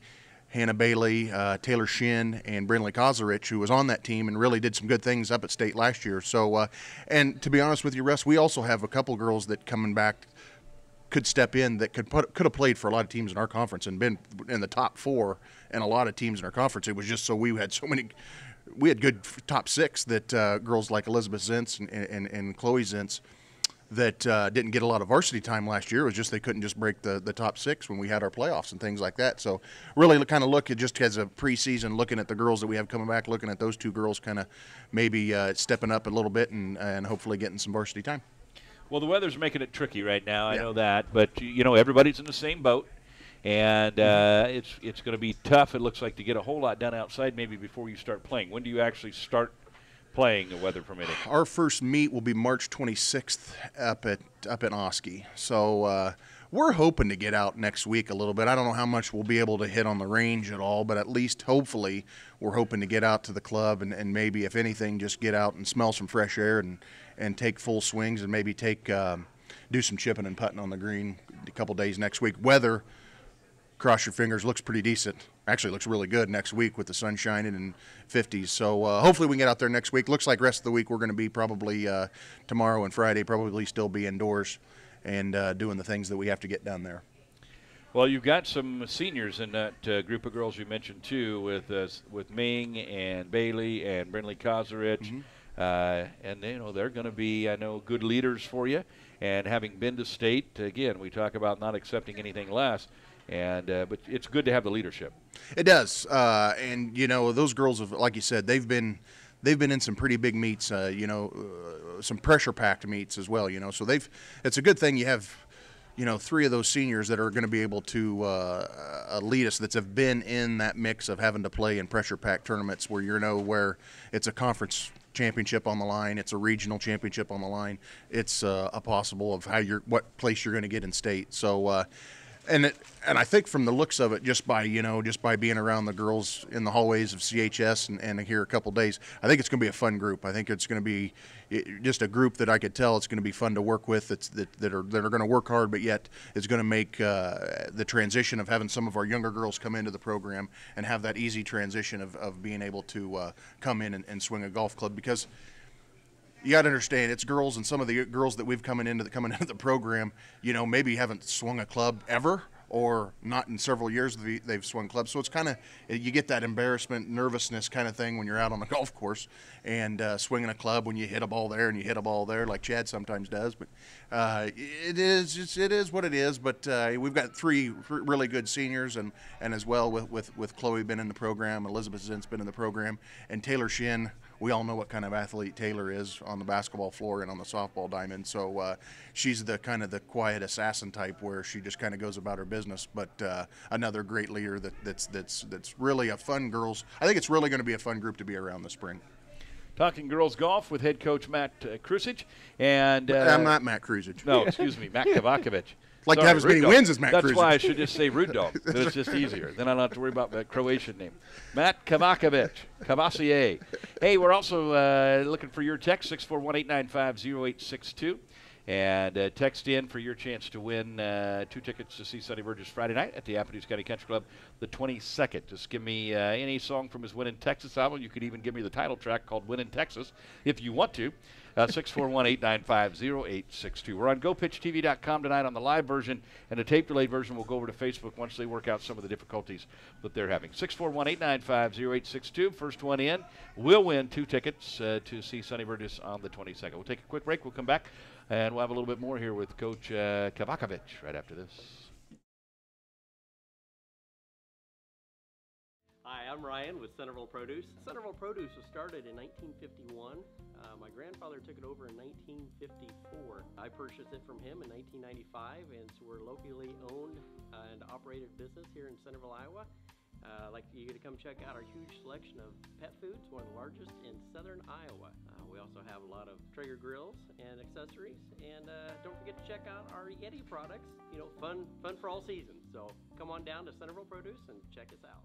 Hannah Bailey, Taylor Shin, and Brindley Kozarich, who was on that team and really did some good things up at state last year. So, and to be honest with you, Russ, we also have a couple girls that coming back could step in that could have played for a lot of teams in our conference and been in the top 4 and a lot of teams in our conference. It was just so we had good top 6 that girls like Elizabeth Zintz and Chloe Zintz that didn't get a lot of varsity time last year. It was just they couldn't just break the top 6 when we had our playoffs and things like that. So really kind of look at just as a preseason, looking at the girls that we have coming back, looking at those 2 girls kind of maybe stepping up a little bit and hopefully getting some varsity time. Well, the weather's making it tricky right now. I know that. But, everybody's in the same boat. And it's going to be tough, it looks like, to get a whole lot done outside maybe before you start playing. When do you actually start playing, the weather permitting? Our first meet will be March 26th up in Oski. So we're hoping to get out next week a little bit. I don't know how much we'll be able to hit on the range at all, but at least hopefully we're hoping to get out to the club and maybe, if anything, just get out and smell some fresh air and take full swings and maybe do some chipping and putting on the green a couple days next week. Weather, cross your fingers, looks pretty decent. Actually looks really good next week with the sun shining and 50s. So hopefully we can get out there next week. Looks like rest of the week we're going to be probably tomorrow and Friday probably still be indoors and doing the things that we have to get done there. Well, you've got some seniors in that group of girls you mentioned too, with Ming and Bailey and Brindley Kozarich. And they're going to be, I know, good leaders for you. And having been to state, again, we talk about not accepting anything less. And but it's good to have the leadership. It does, and those girls have, like you said, they've been in some pretty big meets, some pressure-packed meets as well. So it's a good thing you have, 3 of those seniors that are going to be able to lead us that have been in that mix of having to play in pressure-packed tournaments where it's a conference championship on the line, it's a regional championship on the line, it's a possible of what place you're going to get in state. So. And I think from the looks of it, just by being around the girls in the hallways of CHS and here a couple days, I think it's going to be a fun group. I think it's going to be just a group that I could tell it's going to be fun to work with. That are going to work hard, but yet it's going to make the transition of having some of our younger girls come into the program and have that easy transition of being able to come in and swing a golf club, because you got to understand, it's girls, and some of the girls that we've coming into the program, maybe haven't swung a club ever, or not in several years they've swung clubs. So it's kind of, you get that embarrassment, nervousness kind of thing when you're out on the golf course and swinging a club when you hit a ball there and you hit a ball there like Chad sometimes does. But it is what it is. But we've got three really good seniors, and as well with Chloe been in the program, Elizabeth Zint's been in the program, and Taylor Shin. We all know what kind of athlete Taylor is on the basketball floor and on the softball diamond. So she's the kind of the quiet assassin type where she just kind of goes about her business. But another great leader that's really a fun girls. I think it's really going to be a fun group to be around this spring. Talking girls golf with head coach Matt Krusich. And I'm not Matt Krusich. No, excuse me, Matt Kovacevic. Like to have as many wins as Matt That's Krusich. why I should just say Rude Dog. It's just easier. Then I don't have to worry about that Croatian name. Matt Kovacevic. Cavacier. Hey, we're also looking for your text, 641-895-0862. And text in for your chance to win 2 tickets to see Sonny Burgess Friday night at the Appomattox County Country Club the 22nd. Just give me any song from his Win in Texas album. You could even give me the title track called Win in Texas if you want to. 641-895-0862. We're on GoPitchTV.com tonight on the live version, and the tape-delayed version will go over to Facebook once they work out some of the difficulties that they're having. 641-895-0862. First one in will win 2 tickets to see Sonny Burgess on the 22nd. We'll take a quick break. We'll come back, and we'll have a little bit more here with Coach Kovacevic right after this. Hi, I'm Ryan with Centerville Produce. Centerville Produce was started in 1951. My grandfather took it over in 1954. I purchased it from him in 1995, and so we're a locally owned and operated business here in Centerville, Iowa. I'd like you to come check out our huge selection of pet foods, one of the largest in southern Iowa. We also have a lot of Traeger grills and accessories, and don't forget to check out our Yeti products. You know, fun for all seasons. So come on down to Centerville Produce and check us out.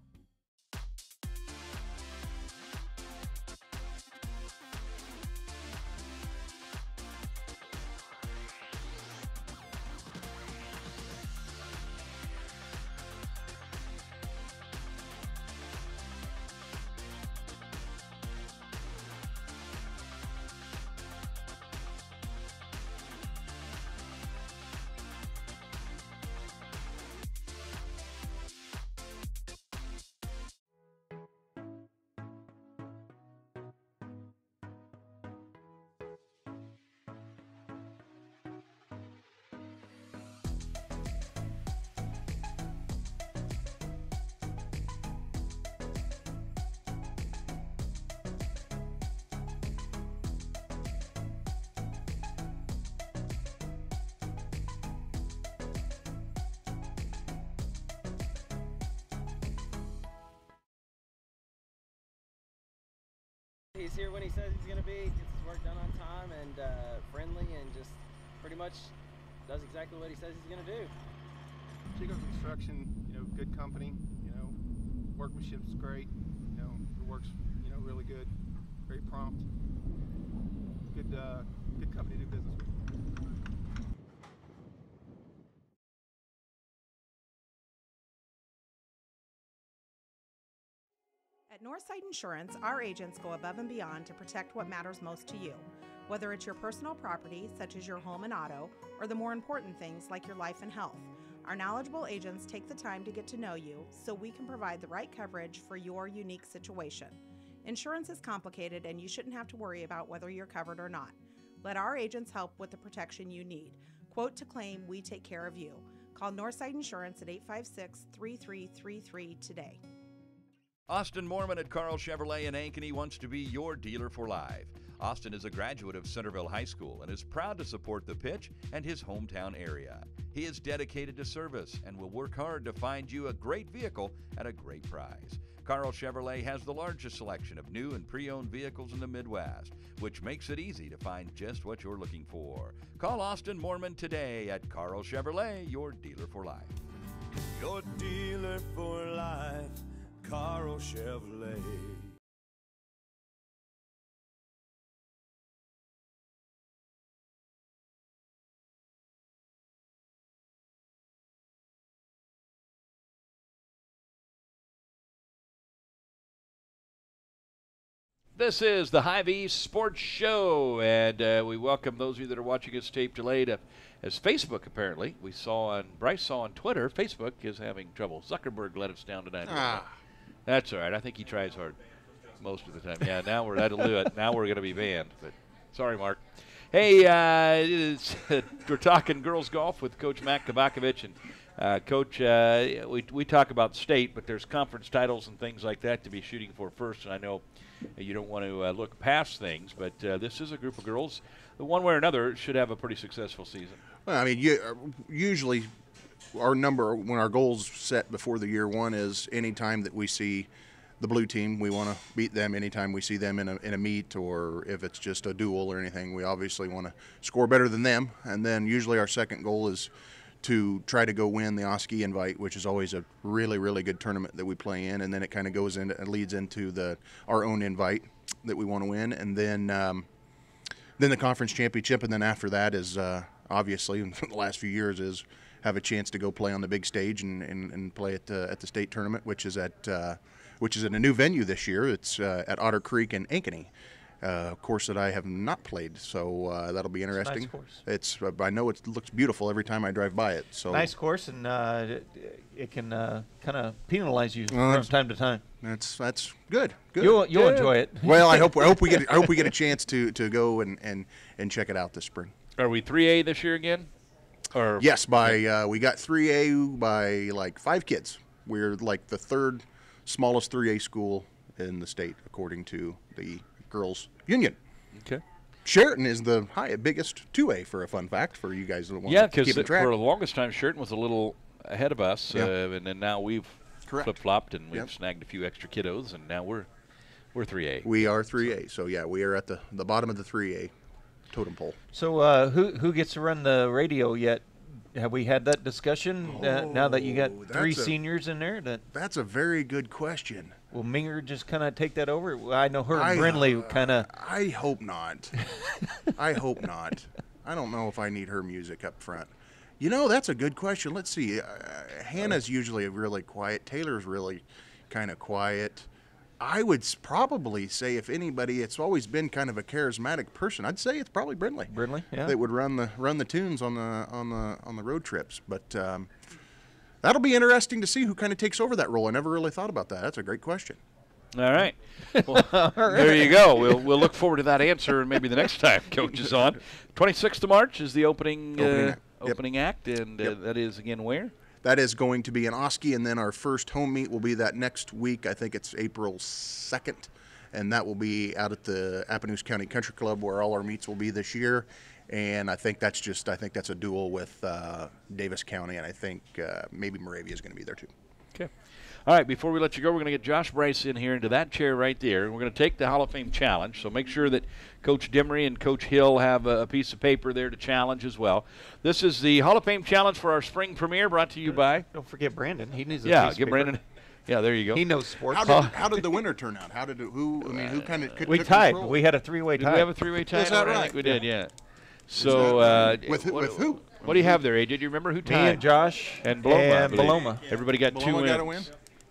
He's here when he says he's going to be, gets his work done on time, and friendly, and just pretty much does exactly what he says he's going to do. Chico Construction, good company, workmanship's great, the work's, really good, very prompt, good company to do business with. At Northside Insurance, our agents go above and beyond to protect what matters most to you, whether it's your personal property, such as your home and auto, or the more important things like your life and health. Our knowledgeable agents take the time to get to know you so we can provide the right coverage for your unique situation. Insurance is complicated, and you shouldn't have to worry about whether you're covered or not. Let our agents help with the protection you need. Quote to claim, we take care of you. Call Northside Insurance at 856-3333 today. Austin Mormon at Carl Chevrolet in Ankeny wants to be your dealer for life. Austin is a graduate of Centerville High School and is proud to support the pitch and his hometown area. He is dedicated to service and will work hard to find you a great vehicle at a great price. Carl Chevrolet has the largest selection of new and pre-owned vehicles in the Midwest, which makes it easy to find just what you're looking for. Call Austin Mormon today at Carl Chevrolet, your dealer for life. Your dealer for life, Carl Chevrolet. This is the HyVee Sports Show, and we welcome those of you that are watching us tape delayed as Facebook, apparently. Bryce saw on Twitter, Facebook is having trouble. Zuckerberg let us down tonight. That's all right. I think he tries hard most of the time. Yeah, that'll do it. Now we're going to be banned, but sorry, Mark. Hey, we're talking girls golf with Coach Matt Kabakovich, and Coach, we talk about state, but there's conference titles and things like that to be shooting for first, and I know you don't want to look past things, but this is a group of girls that one way or another should have a pretty successful season. Well, I mean, usually our number when our goals set before the year one is any time that we see the blue team, we want to beat them. Anytime we see them in a meet, or if it's just a duel or anything, we obviously want to score better than them. And then usually our second goal is to try to go win the Oski Invite, which is always a really, really good tournament that we play in. And then it kind of goes into, it leads into our own invite that we want to win. And then the conference championship. And then after that is obviously in the last few years is have a chance to go play on the big stage and play at the state tournament, which is at a new venue this year. It's at Otter Creek in Ankeny. A course that I have not played, so that'll be interesting. It's a nice course. I know it looks beautiful every time I drive by it. So nice course, and it can kind of penalize you from time to time. That's good. You'll enjoy it. Well, I hope we get a chance to go and check it out this spring. Are we 3A this year again? Or yes, we got 3A by like 5 kids. We're like the third smallest 3A school in the state according to the Girls Union. Okay. Sheraton is the biggest 2A for a fun fact for you guys that want to keep track. For the longest time, Sheraton was a little ahead of us, and then now we've flip-flopped and we've snagged a few extra kiddos, and now we're 3A. We are 3A, so yeah, we are at the bottom of the 3A totem pole. So who gets to run the radio yet? Have we had that discussion now that you got 3 seniors in there? That's a very good question. Will Minger just kind of take that over? I know her and Brindley kind of. I hope not. I hope not. I don't know if I need her music up front. You know, that's a good question. Let's see. Hannah's usually really quiet. Taylor's really kind of quiet. I would probably say, if anybody, it's always been kind of a charismatic person. I'd say it's probably Brindley. Brindley, yeah. That would run the tunes on the road trips. But that'll be interesting to see who kind of takes over that role. I never really thought about that. That's a great question. All right. Well, there you go. We'll look forward to that answer maybe the next time Coach is on. 26th of March is the opening act, and that is again where? That is going to be in Oski, and then our first home meet will be that next week. I think it's April 2nd, and that will be out at the Appanoose County Country Club where all our meets will be this year. And I think that's a duel with Davis County, and I think maybe Moravia is going to be there too. Okay. All right, before we let you go, we're going to get Josh Bryce in here into that chair right there, and we're going to take the Hall of Fame challenge. So make sure that Coach Demery and Coach Hill have a piece of paper there to challenge as well. This is the Hall of Fame challenge for our spring premiere, brought to you by. Don't forget Brandon. He needs a piece of paper. Brandon. Yeah, there you go. He knows sports. How did the winner turn out? Who kind of? We tied. We had a 3-way tie. Did we have a 3-way tie? Is that right? I think we did. Yeah. So with who? What do you have there, AJ? Do you remember who tied? Me and Josh and Baloma. And Baloma. Everybody got 2 wins. Got a win?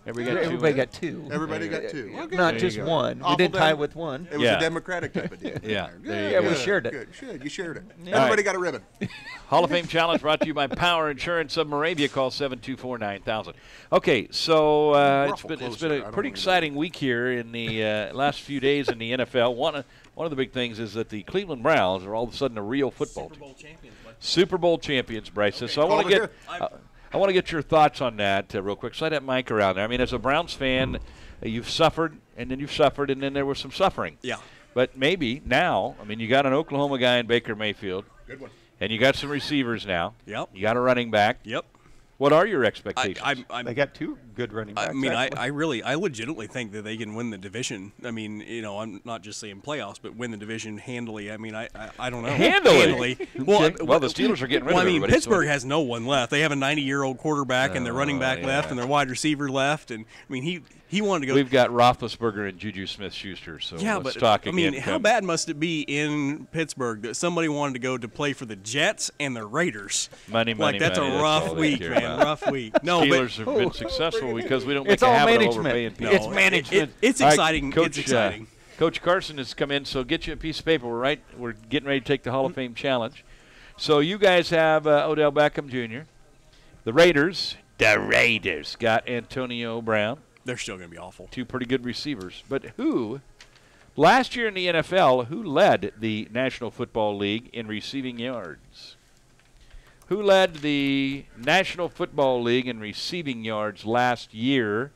Everybody got 2. Everybody got 2. Okay. Not just one. We did tie with one. It was a democratic type of deal. Yeah. We shared it. Good. You shared it. Everybody got a ribbon. Hall of Fame challenge brought to you by Power Insurance of Moravia. Call 724-9000. Okay, so it's been a pretty exciting week here in the last few days in the NFL. One of the big things is that the Cleveland Browns are all of a sudden a real football team. Super Bowl champions, Bryce. Okay. So I want to get your thoughts on that real quick. Slide that mic around there. I mean, as a Browns fan, you've suffered, and then there was some suffering. Yeah. But maybe now, I mean, you got an Oklahoma guy in Baker Mayfield. Good one. And you got some receivers now. Yep. You got a running back. Yep. What are your expectations? They got 2 good running backs. I mean, I legitimately think that they can win the division. I mean, I'm not just saying playoffs, but win the division handily. I mean, I don't know. Handily? Well, the Steelers are getting rid of everybody. I mean, Pittsburgh has no one left. They have a 90-year-old quarterback and their running back left and their wide receiver left. And, I mean, he wanted to go. We've got Roethlisberger and Juju Smith-Schuster, so let's talk again. I mean, how bad must it be in Pittsburgh that somebody wanted to go to play for the Jets and the Raiders? Money, that's money. A rough week, man. Rough week. No, Steelers have been successful because we don't make a habit of overpaying people. It's management. It's exciting. Coach, it's exciting. Coach Carson has come in, so get you a piece of paper. We're getting ready to take the Hall of Fame challenge. So you guys have Odell Beckham Jr. The Raiders got Antonio Brown. They're still going to be awful. 2 pretty good receivers. But last year in the NFL, who led the National Football League in receiving yards? Who led the National Football League in receiving yards last year?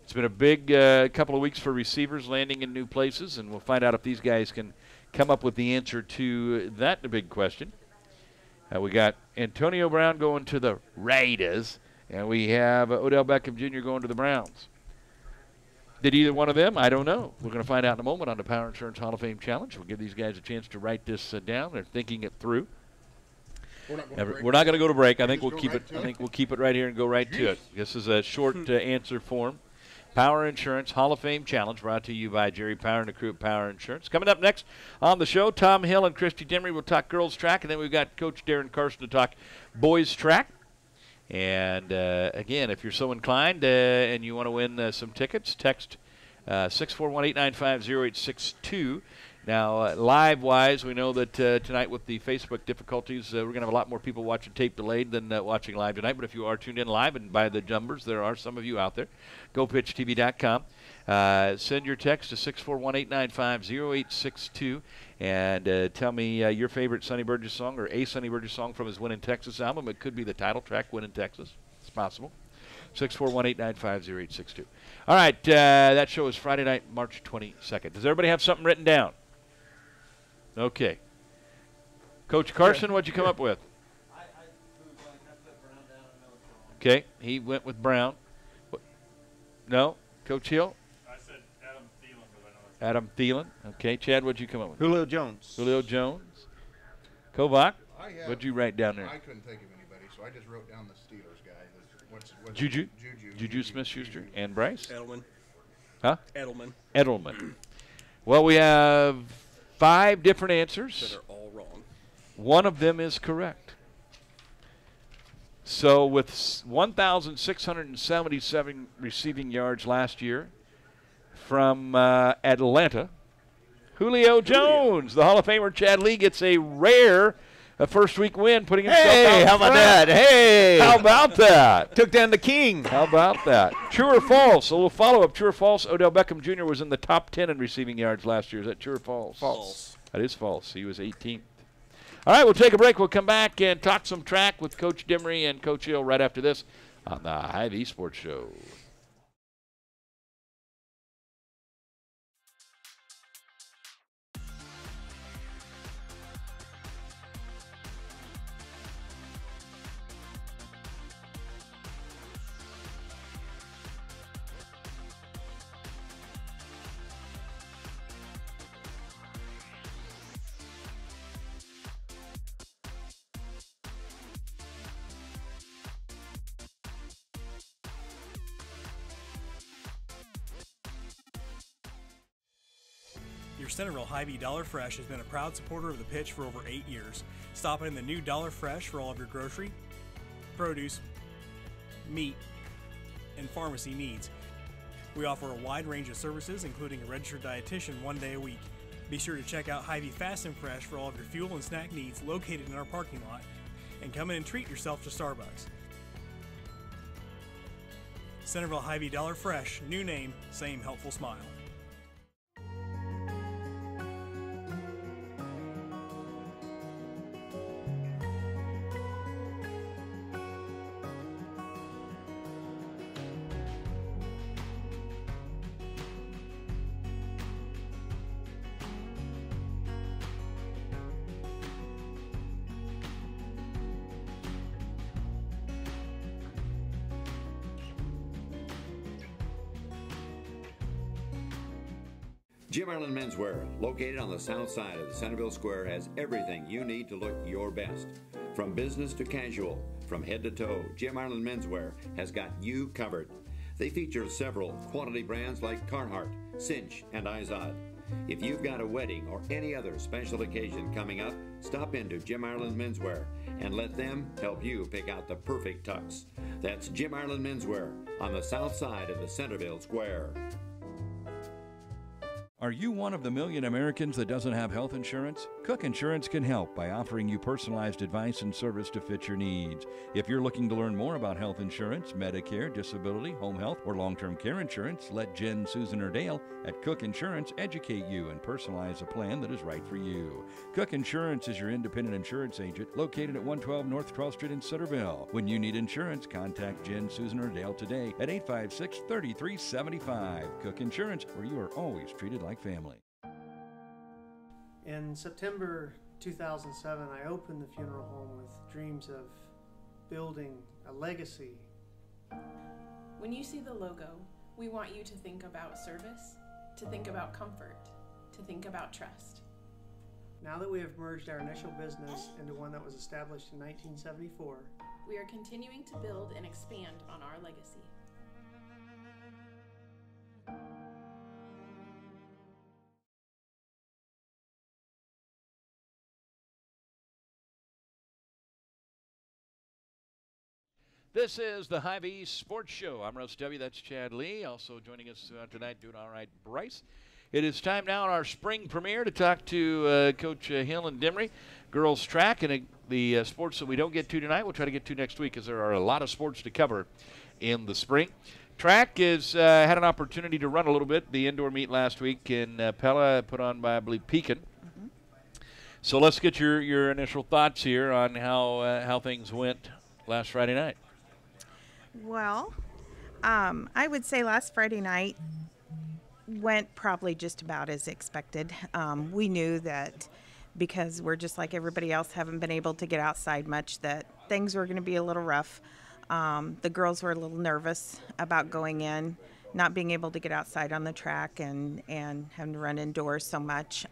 It's been a big couple of weeks for receivers landing in new places, and we'll find out if these guys can come up with the answer to that big question. We got Antonio Brown going to the Raiders, and we have Odell Beckham Jr. going to the Browns. Did either one of them? I don't know. We're going to find out in a moment on the Power Insurance Hall of Fame Challenge. We'll give these guys a chance to write this down. They're thinking it through. We're not going to go to break. I think we'll keep it. I think we'll keep it right here and go right to it. This is a short answer form. Power Insurance Hall of Fame Challenge brought to you by Jerry Power and the crew at Power Insurance. Coming up next on the show, Tom Hill and Christy Demery will talk girls track, and then we've got Coach Darren Carson to talk boys track. And, again, if you're so inclined and you want to win some tickets, text 641-895-0862. Now, live-wise, we know that tonight with the Facebook difficulties, we're going to have a lot more people watching tape delayed than watching live tonight. But if you are tuned in live, and by the numbers, there are some of you out there, GoPitchTV.com. Send your text to 641-895-0862 and tell me your favorite Sonny Burgess song or a Sonny Burgess song from his Win in Texas album. It could be the title track, Win in Texas. It's possible. 641-895-0862. All right, that show is Friday night, March 22nd. Does everybody have something written down? Okay. Coach Carson, what'd you come up with? Okay, he went with Brown. No? Coach Hill? I said Adam Thielen, but I know that's Adam Thielen. Okay, Chad, what'd you come up with? Julio Jones. Julio Jones. Kovach, what'd you write down there? I couldn't think of anybody, so I just wrote down the Steelers guy. What's Juju Smith-Schuster. And Bryce? Edelman. Huh? Edelman. Well, we have 5 different answers. That are all wrong. One of them is correct. So with 1,677 receiving yards last year from Atlanta, Julio Jones, the Hall of Famer Chad Lee, gets a rare first-week win, putting himself out Hey, how about that? Hey. How about that? Took down the king. How about that? True or false? A little follow-up. True or false? Odell Beckham Jr. was in the top 10 in receiving yards last year. Is that true or false? False. That is false. He was 18th. All right, we'll take a break. We'll come back and talk some track with Coach Demery and Coach Hill right after this on the HyVee Sports Show. Your Centerville HyVee Dollar Fresh has been a proud supporter of the pitch for over 8 years. Stop in the new Dollar Fresh for all of your grocery, produce, meat, and pharmacy needs. We offer a wide range of services, including a registered dietitian 1 day a week. Be sure to check out HyVee Fast and Fresh for all of your fuel and snack needs located in our parking lot. And come in and treat yourself to Starbucks. Centerville HyVee Dollar Fresh, new name, same helpful smile. Jim Ireland Menswear, located on the south side of the Centerville Square, has everything you need to look your best. From business to casual, from head to toe, Jim Ireland Menswear has got you covered. They feature several quality brands like Carhartt, Cinch, and Izod. If you've got a wedding or any other special occasion coming up, stop into Jim Ireland Menswear and let them help you pick out the perfect tux. That's Jim Ireland Menswear on the south side of the Centerville Square. Are you one of the million Americans that doesn't have health insurance? Cook Insurance can help by offering you personalized advice and service to fit your needs. If you're looking to learn more about health insurance, Medicare, disability, home health, or long-term care insurance, let Jen, Susan, or Dale at Cook Insurance educate you and personalize a plan that is right for you. Cook Insurance is your independent insurance agent located at 112 North 12th Street in Centerville. When you need insurance, contact Jen, Susan, or Dale today at 856-3375. Cook Insurance, where you are always treated like family. In September 2007, I opened the funeral home with dreams of building a legacy. When you see the logo, we want you to think about service, to think about comfort, to think about trust. Now that we have merged our initial business into one that was established in 1974, we are continuing to build and expand on our legacy. This is the HyVee Sports Show. I'm Russ W. That's Chad Lee. Also joining us tonight, doing all right, Bryce. It is time now in our spring premiere to talk to Coach Hill and Dimry. Girls track and the sports that we don't get to tonight, we'll try to get to next week because there are a lot of sports to cover in the spring. Track is had an opportunity to run a little bit. The indoor meet last week in Pella, put on by, I believe, Pekin. Mm-hmm. So let's get your initial thoughts here on how things went last Friday night. Well, I would say last Friday night went probably just about as expected. We knew that because we're just like everybody else, haven't been able to get outside much, that things were going to be a little rough. The girls were a little nervous about going in, not being able to get outside on the track and having to run indoors so much.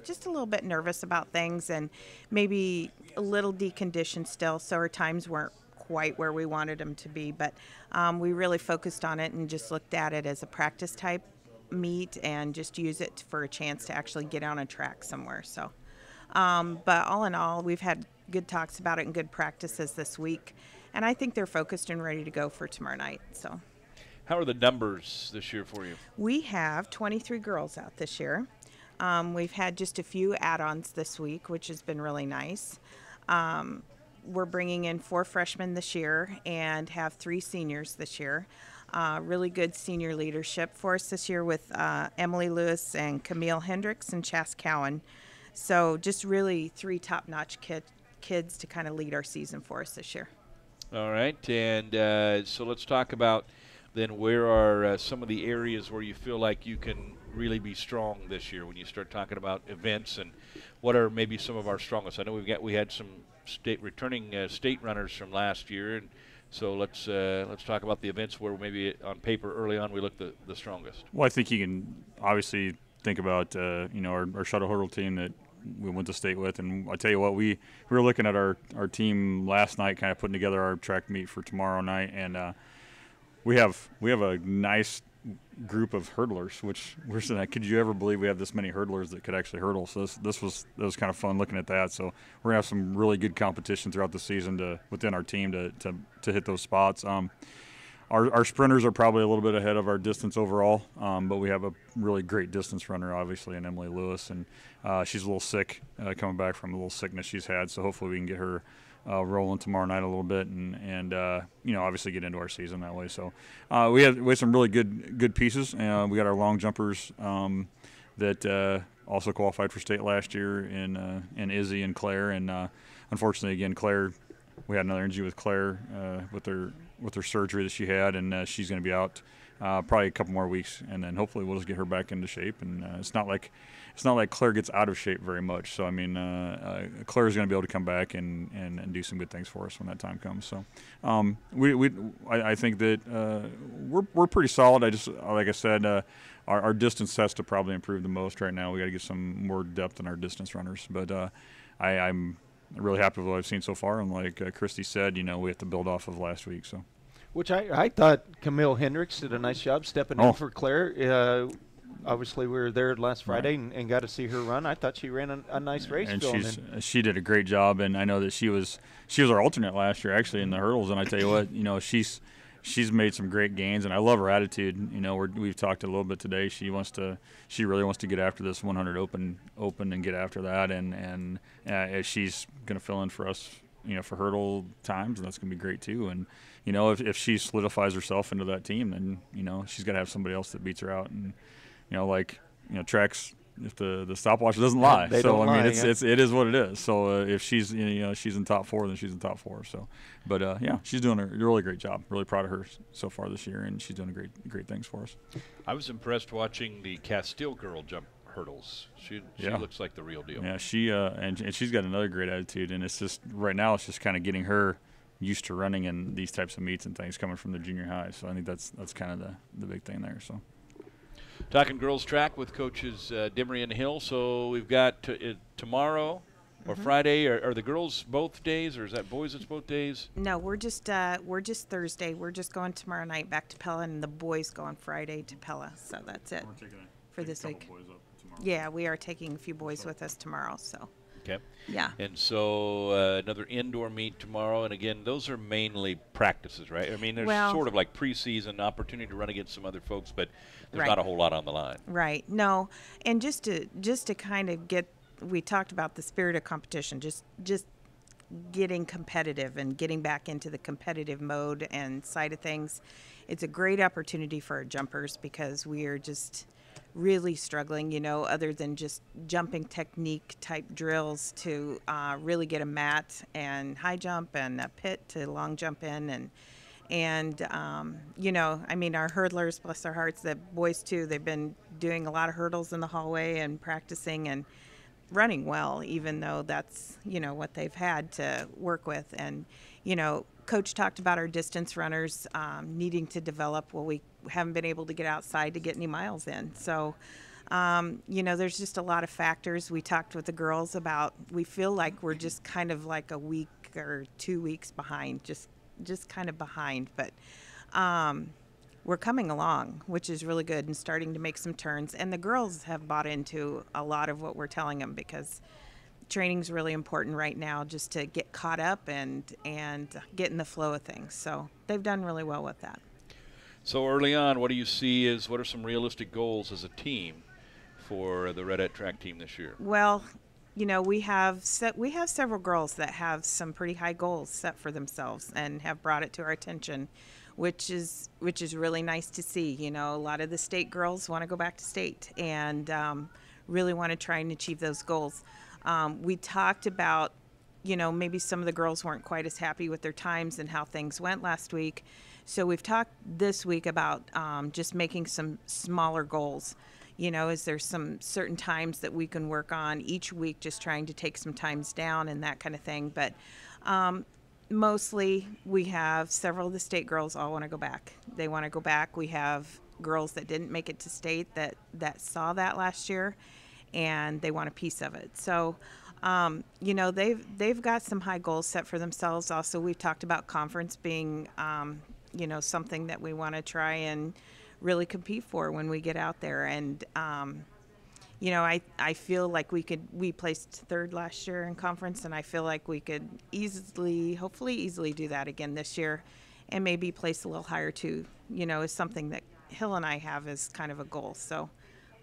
Just a little bit nervous about things and maybe a little deconditioned still, so our times weren't quite where we wanted them to be, but we really focused on it and just looked at it as a practice type meet and just use it for a chance to actually get on a track somewhere. So, but all in all, we've had good talks about it and good practices this week, and I think they're focused and ready to go for tomorrow night. So, how are the numbers this year for you? We have 23 girls out this year. We've had just a few add-ons this week, which has been really nice. We're bringing in 4 freshmen this year and have 3 seniors this year. Really good senior leadership for us this year with Emily Lewis and Camille Hendricks and Chas Cowan. So just really 3 top-notch kids to kind of lead our season for us this year. All right, and so let's talk about then where are some of the areas where you feel like you can really be strong this year when you start talking about events, and what are maybe some of our strongest? I know we had some returning state runners from last year, and so let's talk about the events where maybe on paper early on we look the strongest. Well, I think you can obviously think about our shuttle hurdle team that we went to state with, and I tell you what, we were looking at our team last night, kind of putting together our track meet for tomorrow night, and we have a nice group of hurdlers, which we're saying, could you ever believe we have this many hurdlers that could actually hurdle? So that was kind of fun looking at that. So we're gonna have some really good competition throughout the season within our team to hit those spots. Our sprinters are probably a little bit ahead of our distance overall, but we have a really great distance runner, obviously, in Emily Lewis, and she's a little sick, coming back from a little sickness she's had. So hopefully we can get her rolling tomorrow night a little bit, and obviously get into our season that way. So we have some really good pieces. We got our long jumpers that also qualified for state last year in Izzy and Claire, and unfortunately again Claire, we had another injury with Claire with her surgery that she had, and she's going to be out probably a couple more weeks, and then hopefully we'll just get her back into shape. And it's not like Claire gets out of shape very much. So I mean, Claire's going to be able to come back and do some good things for us when that time comes. So I think that we're pretty solid. Like I said, our distance has to probably improve the most right now. We got to get some more depth in our distance runners, but I'm really happy with what I've seen so far. And like Christy said, we have to build off of last week. So, which I thought Camille Hendricks did a nice job stepping in for Claire. Obviously, we were there last Friday and got to see her run. I thought she ran a nice race. And she did a great job. And I know that she was our alternate last year actually in the hurdles. And I tell you what, she's made some great gains, and I love her attitude. You know, we've talked a little bit today. She really wants to get after this 100 open and get after that, and she's going to fill in for us, you know, for hurdle times, and that's going to be great too. And you know, if she solidifies herself into that team, then you know she's got to have somebody else that beats her out. And you know, like, you know, tracks, if the stopwatch doesn't lie. They so don't I mean, lie, it is what it is. So if she's, you know, she's in top 4, then she's in top 4. So, but yeah, she's doing a really great job. Really proud of her so far this year, and she's doing great things for us. I was impressed watching the Castile girl jump hurdles. She looks like the real deal. Yeah, she and she's got another great attitude, and it's just right now it's just kind of getting her used to running in these types of meets and things coming from the junior high. So I think that's kind of the big thing there. So. Talking girls track with coaches Dimmery and Hill. So we've got tomorrow or Friday. Are the girls both days, or is that boys it's both days? No, we're just Thursday. We're just going tomorrow night back to Pella, and the boys go on Friday to Pella. So that's it for this week. Yeah, we are taking a few boys with us tomorrow. So. Okay. Yeah. And so another indoor meet tomorrow, and again, those are mainly practices, right? I mean, there's sort of like preseason opportunity to run against some other folks, but there's not a whole lot on the line. Right. No, and just to kind of get, we talked about the spirit of competition, just getting competitive and getting back into the competitive mode and side of things. It's a great opportunity for our jumpers because we are just really struggling, you know, other than just jumping technique type drills to really get a mat and high jump and a pit to long jump in. And you know, I mean, our hurdlers, bless their hearts, the boys too, they've been doing a lot of hurdles in the hallway and practicing and running well, even though that's, you know, what they've had to work with. And, you know, Coach talked about our distance runners needing to develop. Well, we haven't been able to get outside to get any miles in. So, you know, there's just a lot of factors. We talked with the girls about, we feel like we're just kind of like a week or 2 weeks behind, just kind of behind. But we're coming along, which is really good, and starting to make some turns. And the girls have bought into a lot of what we're telling them because training's really important right now, just to get caught up and get in the flow of things. So they've done really well with that. So early on, what do you see what are some realistic goals as a team for the Redette track team this year? Well, you know, we have several girls that have some pretty high goals set for themselves and have brought it to our attention, which is really nice to see. You know, a lot of the state girls want to go back to state and really want to try and achieve those goals. We talked about, you know, maybe some of the girls weren't quite as happy with their times and how things went last week. So we've talked this week about just making some smaller goals. You know, is there some certain times that we can work on each week, just trying to take some times down and that kind of thing. But mostly we have several of the state girls all want to go back. They want to go back. We have girls that didn't make it to state that saw that last year, and they want a piece of it. So, you know, they've got some high goals set for themselves. Also, we've talked about conference being, you know, something that we want to try and really compete for when we get out there. And, you know, I feel like we placed third last year in conference, and I feel like we could hopefully easily do that again this year, and maybe place a little higher too, you know, is something that Hill and I have as kind of a goal. So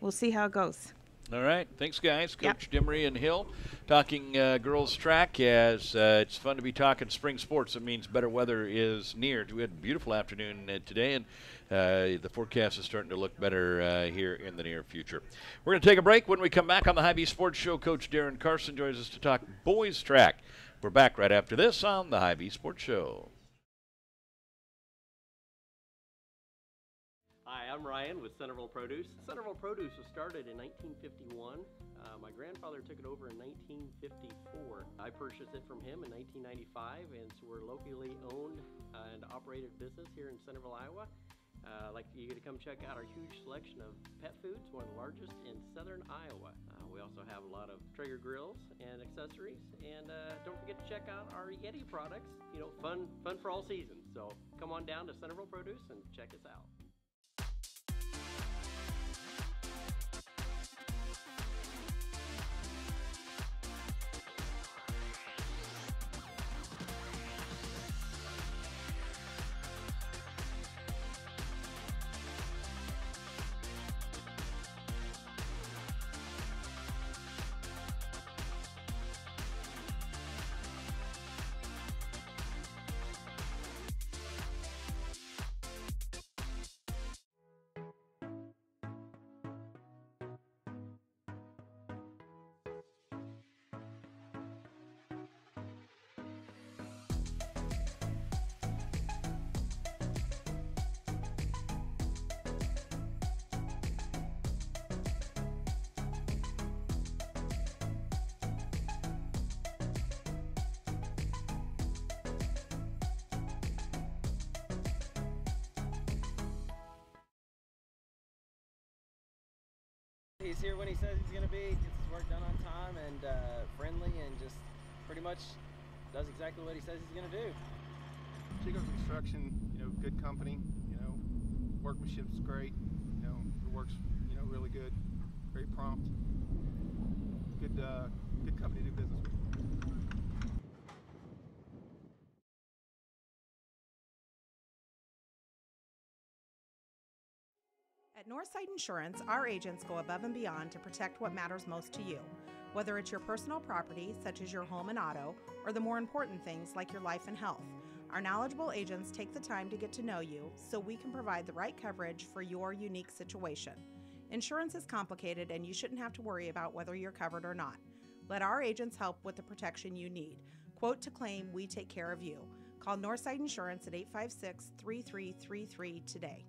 we'll see how it goes. All right. Thanks, guys. Coach Dimmery and Hill talking girls track. As it's fun to be talking spring sports. It means better weather is near. We had a beautiful afternoon today, and the forecast is starting to look better here in the near future. We're going to take a break. When we come back on the HyVee Sports Show, Coach Darren Carson joins us to talk boys track. We're back right after this on the HyVee Sports Show. Hi, I'm Ryan with Centerville Produce. Centerville Produce was started in 1951. My grandfather took it over in 1954. I purchased it from him in 1995, and so we're a locally owned and operated business here in Centerville, Iowa. I'd like you to come check out our huge selection of pet foods, one of the largest in southern Iowa. We also have a lot of Traeger grills and accessories, and don't forget to check out our Yeti products. You know, fun for all seasons. So come on down to Centerville Produce and check us out. He's here when he says he's going to be, gets his work done on time and friendly, and just pretty much does exactly what he says he's going to do. Chico Construction, good company, workmanship's great, the work's, really good, very prompt, good company to do business with. At Northside Insurance, our agents go above and beyond to protect what matters most to you, whether it's your personal property, such as your home and auto, or the more important things like your life and health. Our knowledgeable agents take the time to get to know you so we can provide the right coverage for your unique situation. Insurance is complicated and you shouldn't have to worry about whether you're covered or not. Let our agents help with the protection you need. Quote to claim, we take care of you. Call Northside Insurance at 856-3333 today.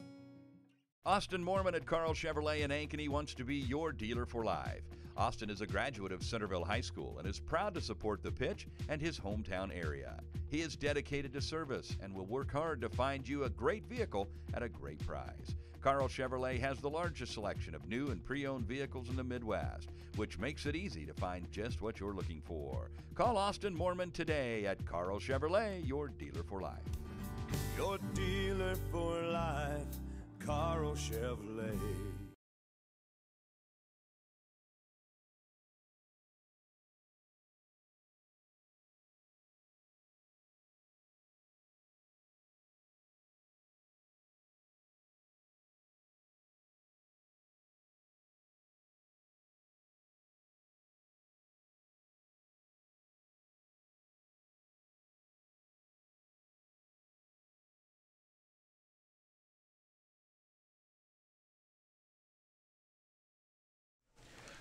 Austin Mormon at Carl Chevrolet in Ankeny wants to be your dealer for life. Austin is a graduate of Centerville High School and is proud to support the pitch and his hometown area. He is dedicated to service and will work hard to find you a great vehicle at a great price. Carl Chevrolet has the largest selection of new and pre-owned vehicles in the Midwest, which makes it easy to find just what you're looking for. Call Austin Mormon today at Carl Chevrolet, your dealer for life. Your dealer for life, Carl Chevrolet.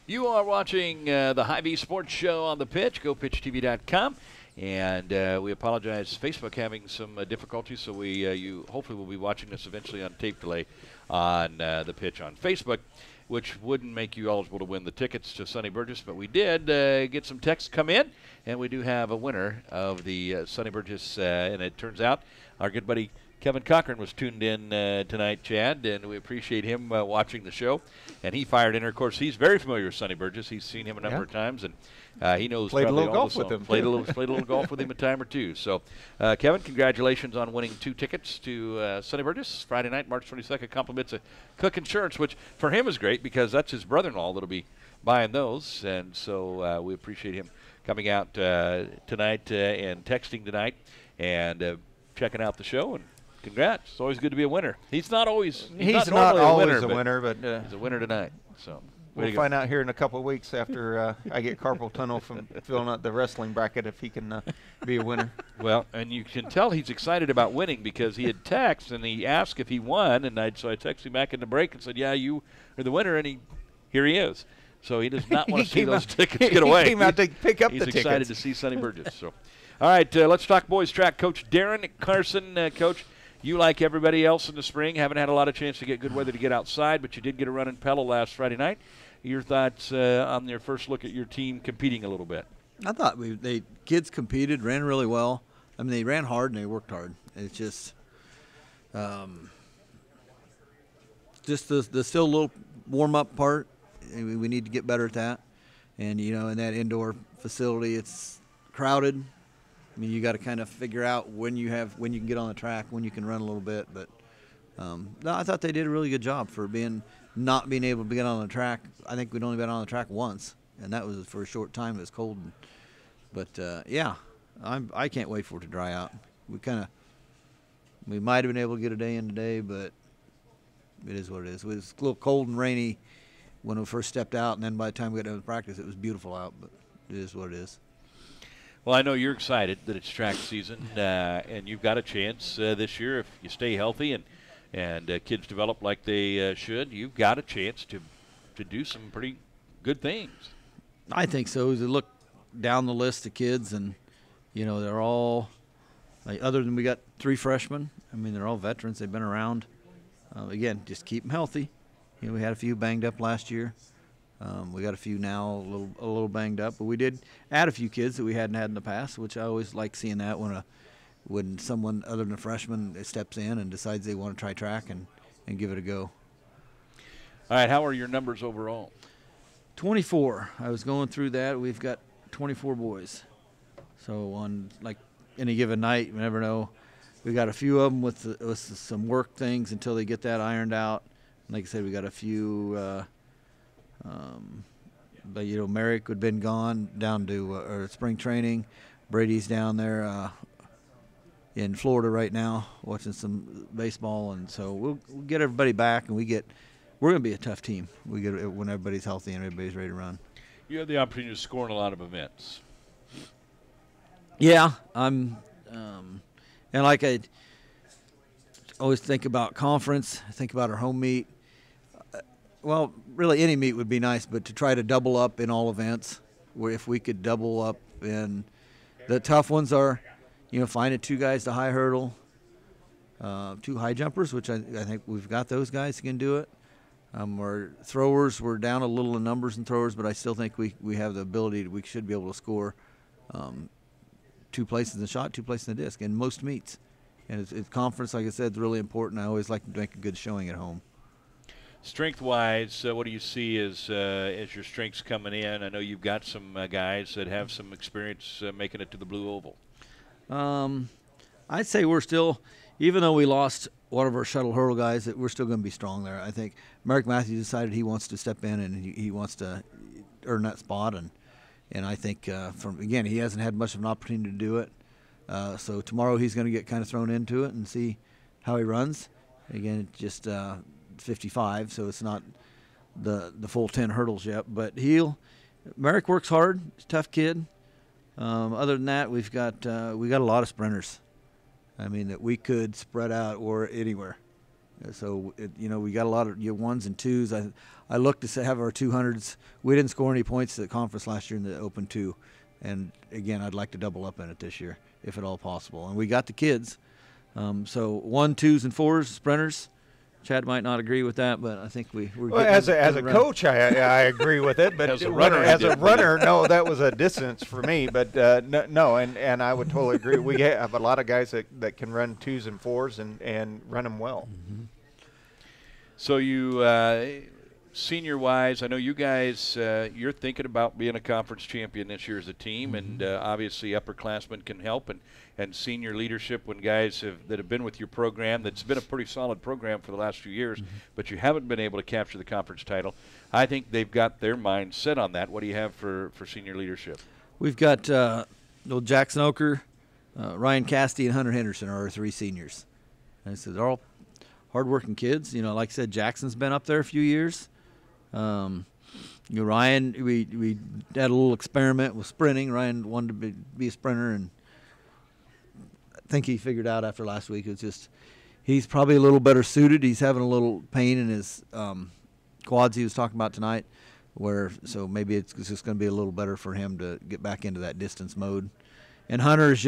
You are watching the HyVee Sports Show on the pitch, GoPitchTV.com. And we apologize, Facebook having some difficulties, so you hopefully will be watching this eventually on tape delay on the pitch on Facebook, which wouldn't make you eligible to win the tickets to Sonny Burgess, but we did get some texts come in, and we do have a winner of the Sonny Burgess, and it turns out our good buddy Kevin Cochran was tuned in tonight, Chad, and we appreciate him watching the show. And he fired in. Of course, he's very familiar with Sonny Burgess. He's seen him a number of times, and he knows Played probably a little all golf the with songs. him. Played a little golf with him a time or two. So, Kevin, congratulations on winning 2 tickets to Sonny Burgess Friday night, March 22nd. Compliments of Cook Insurance, which for him is great because that's his brother-in-law that'll be buying those. And so we appreciate him coming out tonight and texting tonight and checking out the show. And congrats. It's always good to be a winner. He's not always He's not normally always a a winner, but he's a winner tonight. So we'll find out here in a couple of weeks after I get carpal tunnel from filling out the wrestling bracket if he can be a winner. Well, and you can tell he's excited about winning because he had texted and he asked if he won, and so I texted him back in the break and said, "Yeah, you are the winner," and here he is. So he does not want to see those tickets get away. He came out to pick up the tickets. He's excited to see Sonny Burgess. So, all right, let's talk boys track. Coach Darren Carson, Coach. You, like everybody else in the spring, haven't had a lot of chance to get good weather to get outside, but you did get a run in Pella last Friday night. Your thoughts on your first look at your team competing a little bit? I thought kids competed, ran really well. I mean, they ran hard and they worked hard. It's just the still little warm-up part. We need to get better at that. And, in that indoor facility, it's crowded. I mean, you got to kind of figure out when you can get on the track, when you can run a little bit. But no, I thought they did a really good job for not being able to get on the track. I think we'd only been on the track once, and that was for a short time. It was cold. But yeah, I can't wait for it to dry out. We might have been able to get a day in today, but it is what it is. It was a little cold and rainy when we first stepped out, and then by the time we got done with practice, it was beautiful out. But it is what it is. Well, I know you're excited that it's track season, and you've got a chance this year if you stay healthy and kids develop like they should. You've got a chance to do some pretty good things. I think so. As you look down the list of kids, and they're all other than we got 3 freshmen. I mean, they're all veterans. They've been around. Again, just keep them healthy. We had a few banged up last year. We got a few now, a little banged up, but we did add a few kids that we hadn't had in the past, which I always like seeing that when someone other than a freshman steps in and decides they want to try track and give it a go. All right, how are your numbers overall? 24. I was going through that. We've got 24 boys. So on like any given night, you never know. We got a few of them with some work things until they get that ironed out. And like I said, we got a few. But you know, Merrick had been gone down to spring training. Brady's down there in Florida right now watching some baseball, and so we'll get everybody back, and we're going to be a tough team. We get when everybody's healthy and everybody's ready to run. You have the opportunity to score in a lot of events. Yeah, I'm, and like I always think about conference, I think about our home meet. Well, really any meet would be nice, but to try to double up in all events, where if we could double up in the tough ones are, you know, finding 2 guys to high hurdle, 2 high jumpers, which I think we've got those guys who can do it. Our throwers, we're down a little in numbers in throwers, but I still think we have the ability, we should be able to score 2 places in the shot, 2 places in the disc in most meets. And it's conference, like I said, it's really important. I always like to make a good showing at home. Strength-wise, what do you see as your strengths coming in? I know you've got some guys that have some experience making it to the Blue Oval. I'd say we're still, even though we lost one of our shuttle hurdle guys, that we're still going to be strong there. I think Merrick Matthews decided he wants to step in and he wants to earn that spot, and I think again he hasn't had much of an opportunity to do it. So tomorrow he's going to get kind of thrown into it and see how he runs. Again, it's just 55, so it's not the full 10 hurdles yet. But Merrick works hard. He's a tough kid. Other than that, we got a lot of sprinters. I mean, that we could spread out or anywhere. So we got a lot of 1s and 2s. I looked to have our 200s. We didn't score any points at the conference last year in the Open 2, and again, I'd like to double up in it this year if at all possible. And we got the kids. So 1, 2s, and 4s sprinters. Chad might not agree with that, but I think we're well, as a coach, I agree with it. But as a runner, no, that was a distance for me. But no, and I would totally agree. We have a lot of guys that can run 2s and 4s and run them well. Mm-hmm. So you, senior-wise, I know you guys, you're thinking about being a conference champion this year as a team, and obviously upperclassmen can help, and senior leadership when guys that have been with your program, that's been a pretty solid program for the last few years, but you haven't been able to capture the conference title. I think they've got their mind set on that. What do you have for senior leadership? We've got Jackson Oker, Ryan Castee, and Hunter Henderson are our 3 seniors. And so they're all hard-working kids. Like I said, Jackson's been up there a few years. Ryan, we had a little experiment with sprinting. Ryan wanted to be a sprinter, and I think he figured out after last week it's just he's probably a little better suited. He's having a little pain in his quads he was talking about tonight, so maybe it's just going to be a little better for him to get back into that distance mode. And Hunter's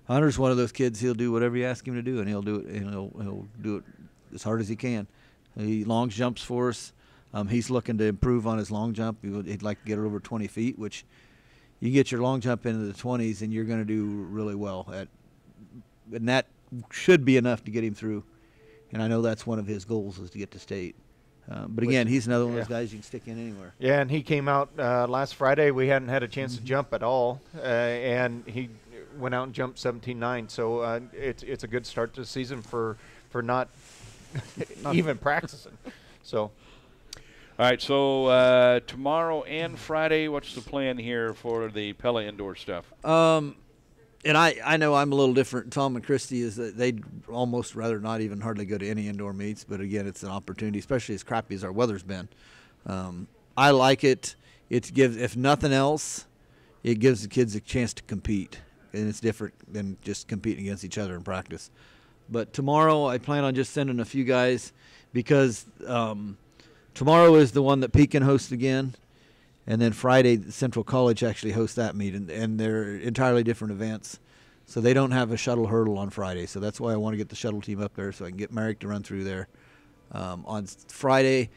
one of those kids. He'll do whatever you ask him to do, and he'll do it. And he'll do it as hard as he can. He long jumps for us. He's looking to improve on his long jump. He'd like to get it over 20 feet, which you get your long jump into the 20s, and you're going to do really well at. And that should be enough to get him through. And I know that's one of his goals is to get to state. But again, he's another one of those guys you can stick in anywhere. Yeah, and he came out last Friday. We hadn't had a chance to jump at all, and he went out and jumped 17.9. So it's a good start to the season for not even practicing. So. All right, so tomorrow and Friday, what's the plan here for the Pella indoor stuff? And I know I'm a little different. Tom and Christy is that they'd almost rather not even hardly go to any indoor meets. But again, it's an opportunity, especially as crappy as our weather's been. I like it. It gives, if nothing else, it gives the kids a chance to compete, and it's different than just competing against each other in practice. But tomorrow, I plan on just sending a few guys because tomorrow is the one that Pekin hosts again. And then Friday, Central College actually hosts that meet, and they're entirely different events. So they don't have a shuttle hurdle on Friday. So that's why I want to get the shuttle team up there so I can get Merrick to run through there on Friday.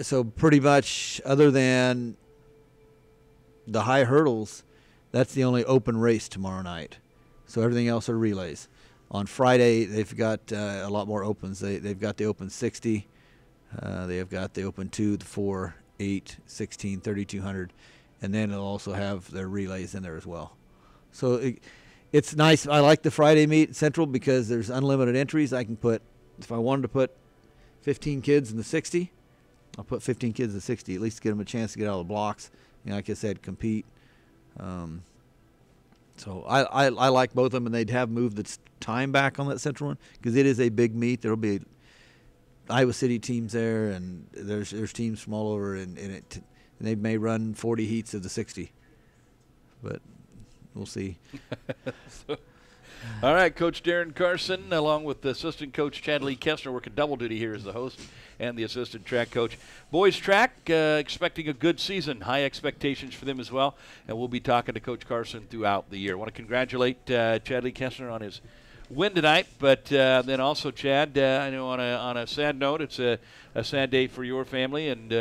So pretty much other than the high hurdles, that's the only open race tomorrow night. So everything else are relays. On Friday, they've got a lot more opens. They've got the Open 60. They've got the Open 2, the 4, 8, 16, 3200, and then it'll also have their relays in there as well. So it's nice. I like the Friday meet at Central because there's unlimited entries. I can put, if I wanted to put 15 kids in the 60, I'll put 15 kids in the 60, at least to get them a chance to get out of the blocks. Like I said, compete. So I like both of them, and they'd have moved the time back on that Central one because it is a big meet. There'll be Iowa City teams there, and there's teams from all over, and they may run 40 heats of the 60, but we'll see. All right, Coach Darren Carson, along with the assistant coach Chad Lee Kessner, working double duty here as the host and the assistant track coach. Boys track, expecting a good season, high expectations for them as well, and we'll be talking to Coach Carson throughout the year. I want to congratulate Chad Lee Kessner on his win tonight, but then also, Chad, I know on a sad note, it's a sad day for your family, and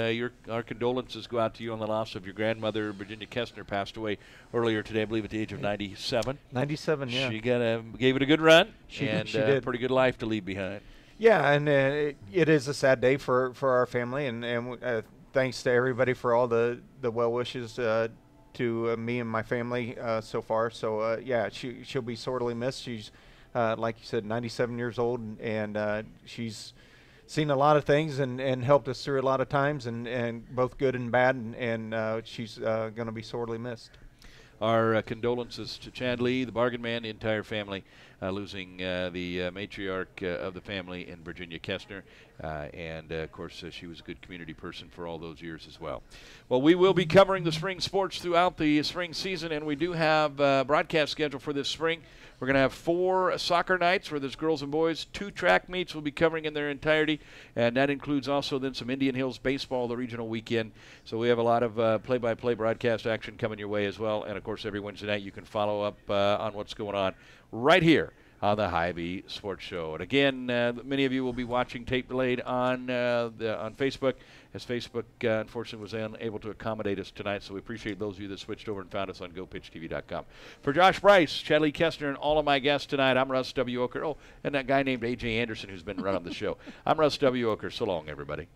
our condolences go out to you on the loss of your grandmother. Virginia Kessner passed away earlier today, I believe at the age of 97. 97, yeah. She gave it a good run, she and did. A pretty good life to leave behind. Yeah, and it is a sad day for our family, and thanks to everybody for all the well wishes to me and my family so far. So yeah, she'll be sorely missed. She's like you said, 97 years old, and she's seen a lot of things and helped us through a lot of times, and both good and bad, and she's going to be sorely missed. Our condolences to Chad Lee, the bargain man, the entire family, losing the matriarch of the family in Virginia Kessner. And, of course, she was a good community person for all those years as well. Well, we will be covering the spring sports throughout the spring season, and we do have a broadcast schedule for this spring. We're going to have 4 soccer nights where there's girls and boys. 2 track meets we'll be covering in their entirety, and that includes also then some Indian Hills baseball, the regional weekend. So we have a lot of play-by-play broadcast action coming your way as well. And, of course, every Wednesday night you can follow up on what's going on right here on the HyVee Sports Show. And again, many of you will be watching tape delayed on Facebook, as Facebook unfortunately was unable to accommodate us tonight. So we appreciate those of you that switched over and found us on GoPitchTV.com. For Josh Bryce, Chad Lee Kessner, and all of my guests tonight, I'm Russ W. Oker. Oh, and that guy named A.J. Anderson who's been running the show. I'm Russ W. Oker. So long, everybody.